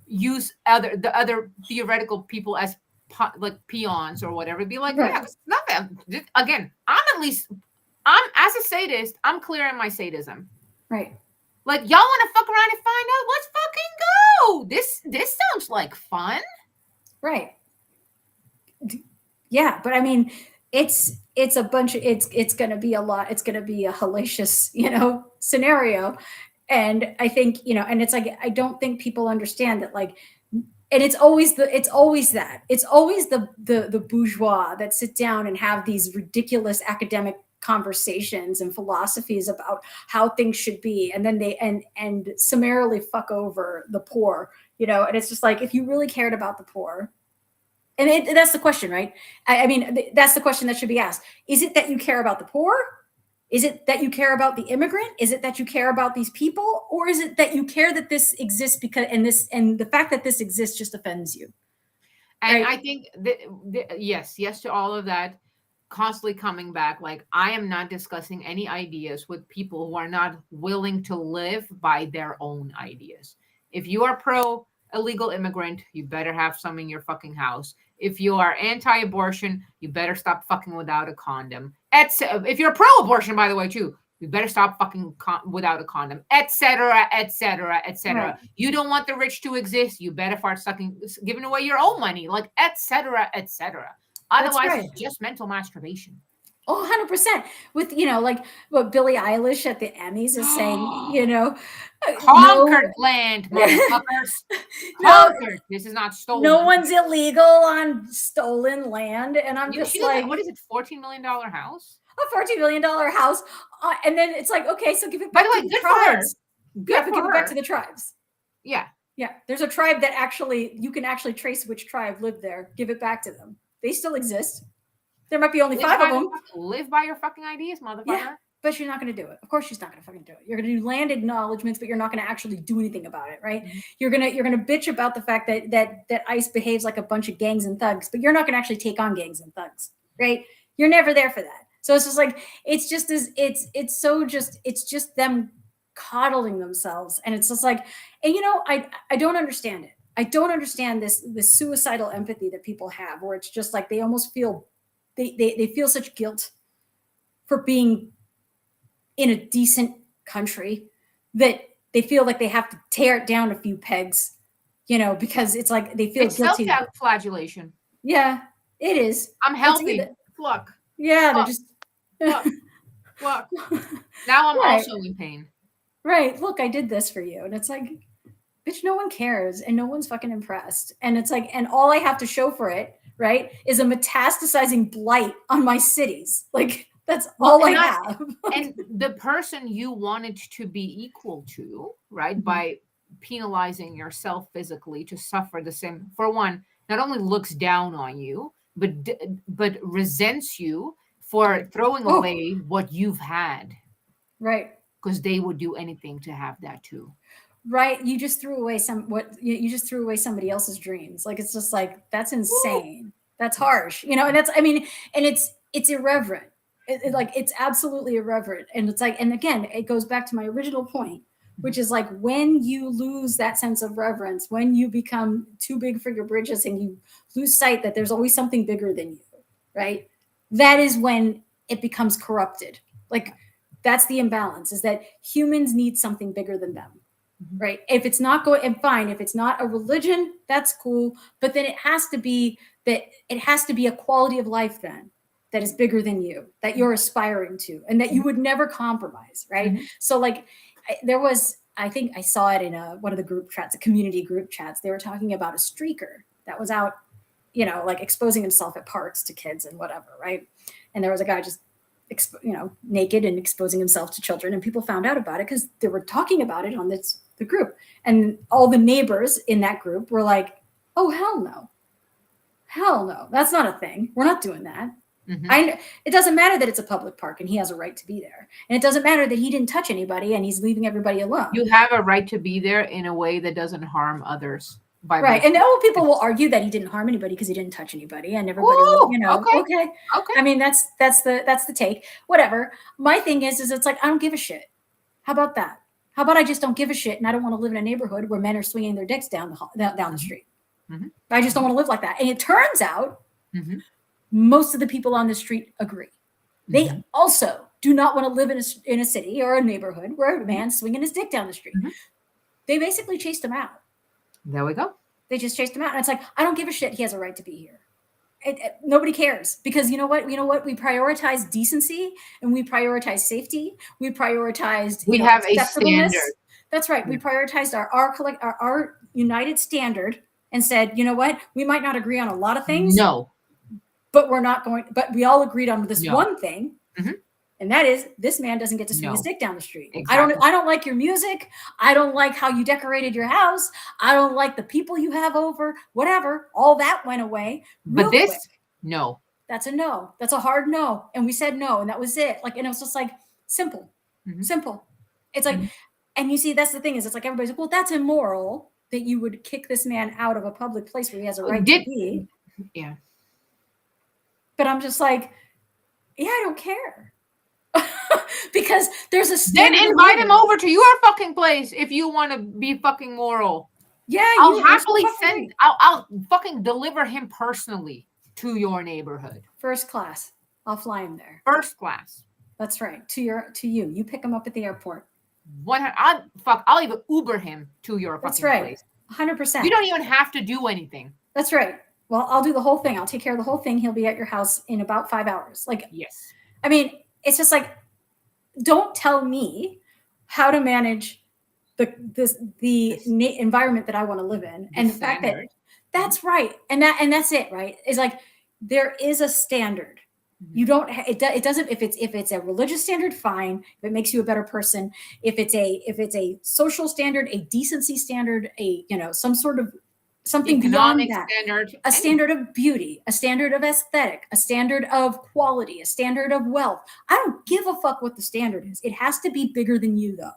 use the other theoretical people as like peons or whatever. Be like, yeah, it's not that. Again, I'm as a sadist. I'm clear in my sadism. Right. Like, y'all want to fuck around and find out? Let's fucking go. This sounds like fun. Right. Yeah, but I mean, it's a bunch of it's going to be a lot. It's going to be a hellacious, scenario. And I think, and it's like, I don't think people understand that, like, and it's always the bourgeois that sit down and have these ridiculous academic conversations and philosophies about how things should be. And then they and summarily fuck over the poor, and it's just like, if you really cared about the poor. And that's the question, right? I mean, that's the question that should be asked. Is it that you care about the poor? Is it that you care about the immigrant? Is it that you care about these people? Or is it that you care that this exists and the fact that this exists just offends you? And right? I think yes to all of that, constantly coming back. Like, I am not discussing any ideas with people who are not willing to live by their own ideas. If you are pro illegal immigrant, you better have some in your fucking house. If you are anti-abortion, you better stop fucking without a condom. If you're pro-abortion, by the way, too, you better stop fucking without a condom, etc., etc., etc. Right. You don't want the rich to exist, you better start giving away your own money, like, etc., etc. Otherwise, right. It's just mental masturbation. Oh, 100%. With, like what Billie Eilish at the Emmys is saying, conquered land, motherfuckers. Conquered. This is not stolen. No one's illegal on stolen land. And I'm just like, what is it, $14 million house? A $14 million house. And then it's like, okay, so give it By back the way, to good the tribes. Give it back to the tribes. Yeah. Yeah. There's a tribe that you can actually trace which tribe lived there. Give it back to them. They still exist. There might be only 5 of them. Live by your fucking ideas, motherfucker. Yeah, but she's not going to do it. Of course, she's not going to fucking do it. You're going to do land acknowledgments, but you're not going to actually do anything about it, right? Mm-hmm. You're gonna bitch about the fact that ICE behaves like a bunch of gangs and thugs, but you're not going to actually take on gangs and thugs, right? You're never there for that. So it's just like it's just them coddling themselves, and it's just like, and I don't understand it. I don't understand this suicidal empathy that people have, where it's just like they almost feel. They feel such guilt for being in a decent country that they feel like they have to tear it down a few pegs, because it's like they feel guilty. It's self-flagellation. Yeah, it is. I'm healthy. Look. Yeah, they're just look. Now I'm also in pain. Right. Look, I did this for you, and it's like, bitch, no one cares, and no one's fucking impressed, and it's like, and all I have to show for it. Right, is a metastasizing blight on my cities. Like, that's all I have. And the person you wanted to be equal to, right, mm-hmm. by penalizing yourself physically to suffer the same, for one, not only looks down on you, but resents you for throwing away what you've had. Right. Because they would do anything to have that too. Right, you just threw away somebody else's dreams. Like, it's just like, that's insane. Ooh. That's harsh, and that's, I mean, and it's irreverent. It's absolutely irreverent. And it's like, and again, it goes back to my original point, which is like, when you lose that sense of reverence, when you become too big for your britches and you lose sight that there's always something bigger than you, right? That is when it becomes corrupted. Like, That's the imbalance, is that humans need something bigger than them. Mhm. Right. If it's not going, and fine, if it's not a religion, that's cool. But then it has to be a quality of life then that is bigger than you, that you're aspiring to, and that you would never compromise. Right. Mhm. So like I think I saw it in one of the group chats, a community group chats. They were talking about a streaker that was out, like exposing himself at parks to kids and whatever. Right. And there was a guy just naked and exposing himself to children, and people found out about it because they were talking about it on the group, and all the neighbors in that group were like, "Oh hell no, that's not a thing. We're not doing that." Mhm. It doesn't matter that it's a public park and he has a right to be there, and it doesn't matter that he didn't touch anybody and he's leaving everybody alone. You have a right to be there in a way that doesn't harm others. Right. And all people will argue that he didn't harm anybody because he didn't touch anybody, and everybody will, okay. Okay. I mean, that's the take. Whatever. My thing is it's like, I don't give a shit. How about that? How about I just don't give a shit, and I don't want to live in a neighborhood where men are swinging their dicks down the street. Mhm. I just don't want to live like that. And it turns out Mhm. most of the people on the street agree. They Mhm. also do not want to live in a city or a neighborhood where a man's swinging his dick down the street. Mhm. They basically chased him out. There we go. They just chased him out. And it's like, I don't give a shit. He has a right to be here. Nobody cares, because you know what? We prioritize decency, and we prioritize safety. We prioritized. We have a standard. That's right. We prioritized our united standard and said, you know what? We might not agree on a lot of things. No. But we're not going. But we all agreed on this one thing. Mhm. And that is, this man doesn't get to swing his dick down the street. Exactly. I don't like your music. I don't like how you decorated your house. I don't like the people you have over, whatever. All that went away. But this, quick. No. That's a no. That's a hard no. And we said no, and that was it. Like, and it was just like simple. Simple. It's like, and you see, that's the thing, is it's like everybody's like, well, that's immoral that you would kick this man out of a public place where he has a right to be. Yeah. But I'm just like, yeah, I don't care. Because there's a standard. Then invite him over to your fucking place if you want to be fucking moral. Yeah, I'll happily send. I'll fucking deliver him personally to your neighborhood. First class. I'll fly him there. First class. That's right. To you. You pick him up at the airport. I'll even Uber him to your fucking place. 100%. You don't even have to do anything. That's right. Well, I'll do the whole thing. I'll take care of the whole thing. He'll be at your house in about 5 hours. Like, yes. I mean, it's just like, don't tell me how to manage the environment that I want to live in, and the fact that that's right, and that's it, right? It's like, there is a standard. You don't. It doesn't. If it's a religious standard, fine. If it makes you a better person. If it's a social standard, a decency standard, some sort of something economic beyond that, standard, a standard of beauty, a standard of aesthetic, a standard of quality, a standard of wealth. I don't give a fuck what the standard is. It has to be bigger than you, though.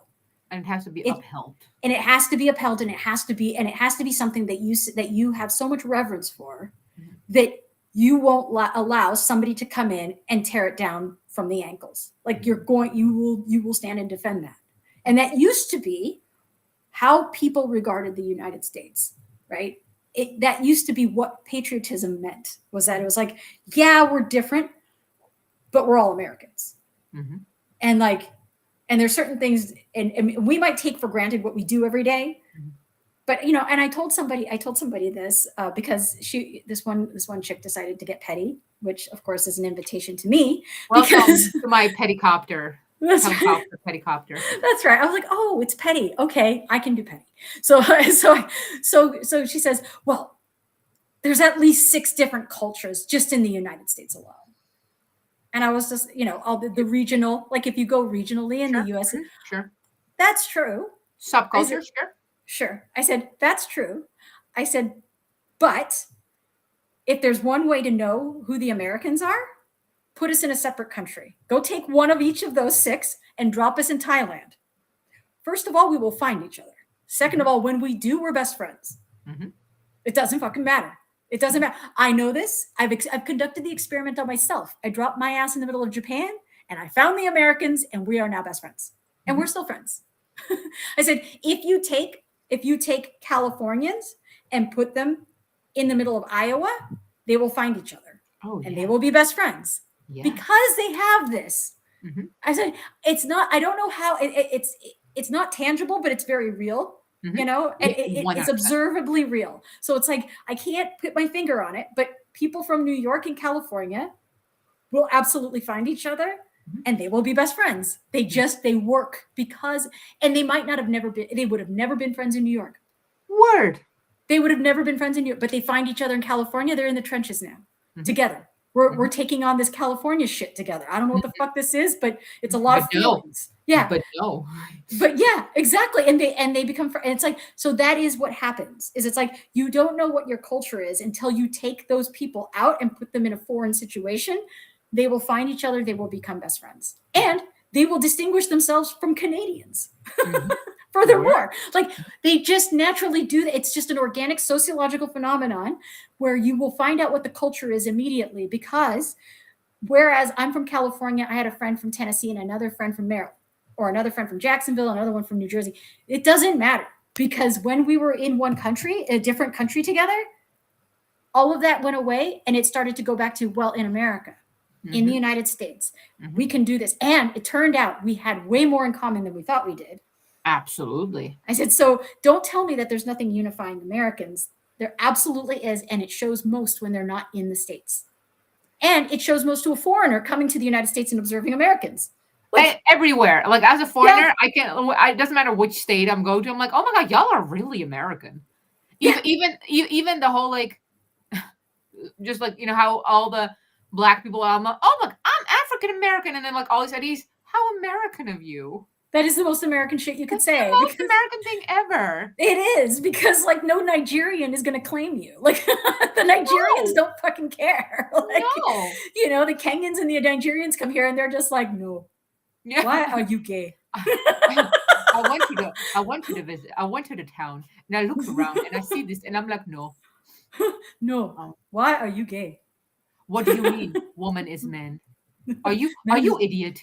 And it has to be upheld. And it has to be upheld, and it has to be something that you have so much reverence for that you won't allow somebody to come in and tear it down from the ankles. Like, you will stand and defend that. And that used to be how people regarded the United States. Right? That used to be what patriotism meant, was that it was like, yeah, we're different, but we're all Americans. And there's certain things, and we might take for granted what we do every day. But, and I told somebody this because this one chick decided to get petty, which of course is an invitation to me. Welcome to my pettycopter. That's right. Pettycopter. That's right. I was like, oh, it's petty. Okay, I can do petty. So she says, well, there's at least 6 different cultures just in the United States alone. And I was just, all the regional, like if you go regionally in the U.S., sure, that's true. Subculture, sure. I said, that's true. I said, but if there's one way to know who the Americans are, put us in a separate country. Go take one of each of those 6 and drop us in Thailand. First of all, we will find each other. Second of all, when we do, we're best friends. It doesn't fucking matter. It doesn't matter. I know this. I've conducted the experiment on myself. I dropped my ass in the middle of Japan, and I found the Americans, and we are now best friends. And we're still friends. I said, if you take Californians and put them in the middle of Iowa, they will find each other. And they will be best friends. Because they have this Mhm. I said, it's not, I don't know how it's not tangible, but it's very real, Mhm. you know, and it's 100%. observably real. So it's like, I can't put my finger on it, but people from New York and California will absolutely find each other Mhm. and they will be best friends. They work because, and they might not have never been, they would have never been friends in New York. Word. They would have never been friends in New York, but they find each other in California. They're in the trenches now Mhm. together. We're taking on this California shit together. I don't know what the fuck this is, but it's a lot of feelings. Yeah. But no. But yeah, exactly. And they become and it's like, so that is what happens, is it's like, you don't know what your culture is until you take those people out and put them in a foreign situation. They will find each other, they will become best friends. And they will distinguish themselves from Canadians. Mhm. Furthermore, like they just naturally do that. It's just an organic sociological phenomenon where you will find out what the culture is immediately, because whereas I'm from California, I had a friend from Tennessee and another friend from Maryland, or another friend from Jacksonville, another one from New Jersey. It doesn't matter, because when we were in one country, a different country together, all of that went away and it started to go back to, well, in America, in the Mhm. United States, Mhm. we can do this. And it turned out we had way more in common than we thought we did. Absolutely. I said, so don't tell me that there's nothing unifying Americans. There absolutely is. And it shows most when they're not in the States. And it shows most to a foreigner coming to the United States and observing Americans. Like, everywhere. Like as a foreigner, it doesn't matter which state I'm going to. I'm like, oh my God, y'all are really American. Even the whole like, just like, you know, how all the black people are, I'm like, oh, look, I'm African American. And then like all these ideas, how American of you. that is the most American shit you could That's say. the most American thing ever. It is, because like no Nigerian is going to claim you. Like the Nigerians don't fucking care. Like, No. you know, the Kenyans and the Nigerians come here and they're just like, no, Yeah. why are you gay? I went to the visit. I went to the town and I looked around and I see this and I'm like, no. No, why are you gay? What do you mean woman is man? Are you idiot?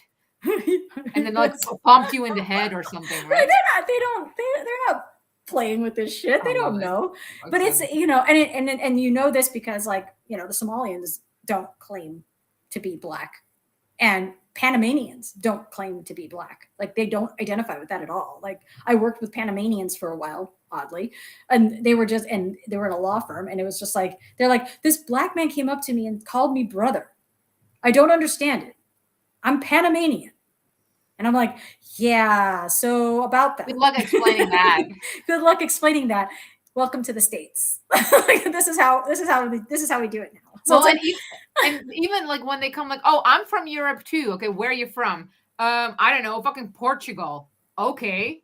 And then like pumped you in the head or something, right? They're not playing with this shit. They I love don't it. know. But it's, you know, and you know this because, like, you know, the Somalians don't claim to be black, and Panamanians don't claim to be black. Like, they don't identify with that at all. Like, I worked with Panamanians for a while, oddly, and they were in a law firm, and it was just like, they're like, this black man came up to me and called me brother. I don't understand it. I'm Panamanian. And I'm like, yeah, so about that. Good luck explaining that. Good luck explaining that. Welcome to the States. This is how we do it now. So Well, and even like when they come like, oh, I'm from Europe too. Okay, where are you from? I don't know, fucking Portugal. Okay.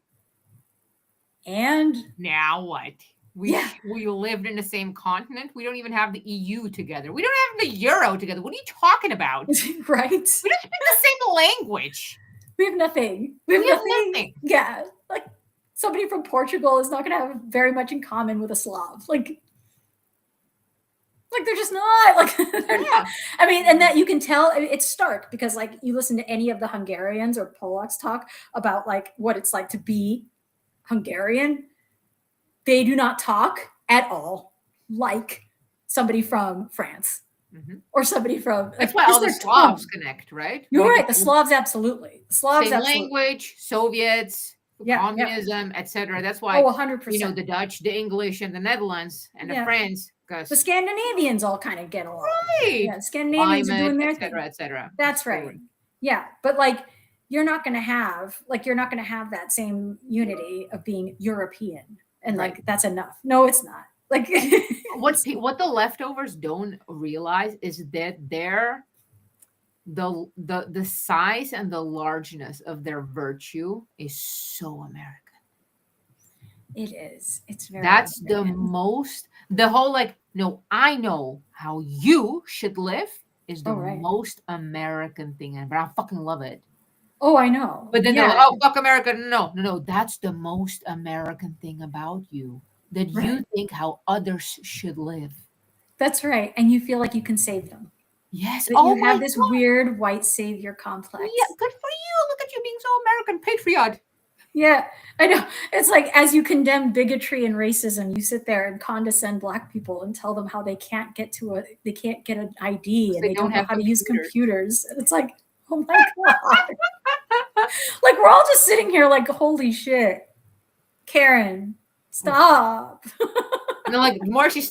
And now what? We lived in the same continent. We don't even have the EU together. We don't have the euro together. What are you talking about? Right. We don't speak the same language. We have nothing. We have nothing. Yeah. Like, somebody from Portugal is not going to have very much in common with a Slav. Like they're just not. Like, they're not. I mean, and that you can tell, it's stark, because like you listen to any of the Hungarians or Polacks talk about like what it's like to be Hungarian. They do not talk at all like somebody from France. Mm-hmm. Or somebody from. That's why all the Slavs connect, right? You're right. The Slavs, absolutely. Slavs, same absolutely. Language, Soviets, communism, etc. That's why. 100%. You know, the Dutch, the English, and the Netherlands, and the French. The Scandinavians all kind of get along. Right. Yeah, Scandinavians are doing their thing, etc. That's right. Yeah, but like you're not going to have that same unity of being European, and like that's enough. No, it's not. Like what the leftovers don't realize is that the size and the largeness of their virtue is so American. It is. It's very. That's American. The whole like, no, I know how you should live is the most American thing ever. I fucking love it. Oh, I know. But then they're like, oh, fuck America. No, that's the most American thing about you. That you think how others should live. That's right. And you feel like you can save them. Yes. That you have this weird white savior complex. Yeah, good for you. Look at you being so American patriot. Yeah, I know. It's like, as you condemn bigotry and racism, you sit there and condescend black people and tell them how they can't get an ID and they don't know how to use computers. And it's like, Oh my God. Like, we're all just sitting here like, holy shit. Karen, stop. And then, like, the more she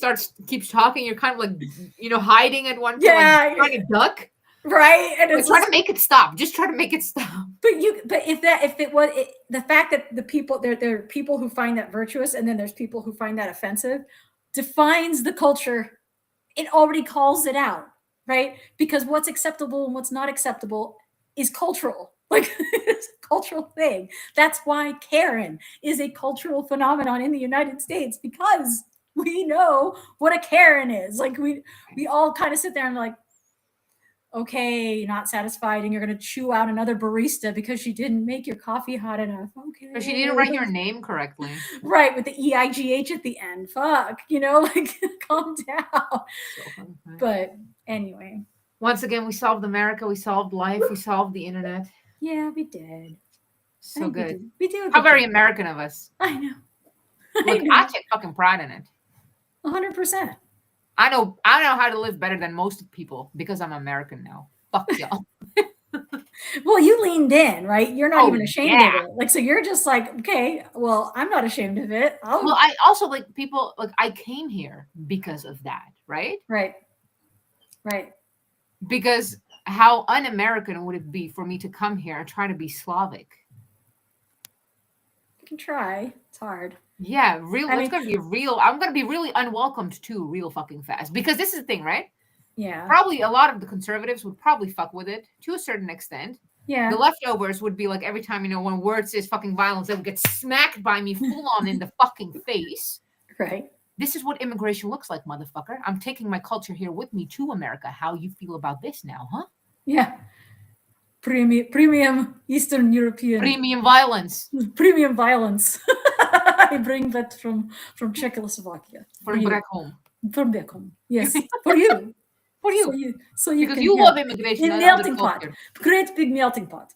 keeps talking, you're kind of like, hiding at one point, Yeah. like, trying to duck. Right? And Like, it's try to make it stop. Just try to make it stop. but the fact that the people, there are people who find that virtuous, and then there's people who find that offensive, defines the culture. It already calls it out, right? Because what's acceptable and what's not acceptable is cultural. Like, it's a cultural thing. That's why Karen is a cultural phenomenon in the United States, because we know what a Karen is. Like, we all kind of sit there and like, okay, you're not satisfied, and you're going to chew out another barista because she didn't make your coffee hot enough. Okay. Or she didn't write your name correctly. Right, with the EIGH at the end. Fuck, like, calm down. So funny. But anyway. Once again, we solved America. We solved life. We solved the internet. Yeah, we did. So good. We do. How very American of us. I know. Look, I take fucking pride in it. 100%. I know how to live better than most people because I'm American now. Fuck y'all. Well, you leaned in, right? You're not Oh, even ashamed yeah. of it. Like, so you're just like, okay, well, I'm not ashamed of it. Well, I also like people, like, I came here because of that, right? Right. Because how un-American would it be for me to come here and try to be Slavic? You can try. It's hard. Yeah, I it's mean- gonna be real. I'm gonna be really unwelcomed too, real fucking fast. Because this is the thing, right? Yeah. Probably a lot of the conservatives would probably fuck with it to a certain extent. Yeah. The leftovers would be like, every time, when a word says fucking violence, they would get smacked by me full on in the fucking face. Right. This is what immigration looks like, motherfucker. I'm taking my culture here with me to America. How you feel about this now, huh? Yeah. Premium Eastern European. Premium violence. Premium violence. I bring that from Czechoslovakia. From you. back home. From back home. Yes. For you. For you. So you Because can you hear. love immigration. In I love the melting pot. culture. Great big melting pot.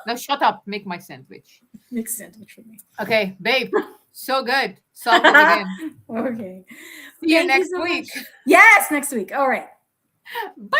Now shut up. Make my sandwich. Makes sandwich for me. Okay, babe. So good. Solved it again. Okay. See you Thank next so week. much. Yes, next week. All right. Bye-bye.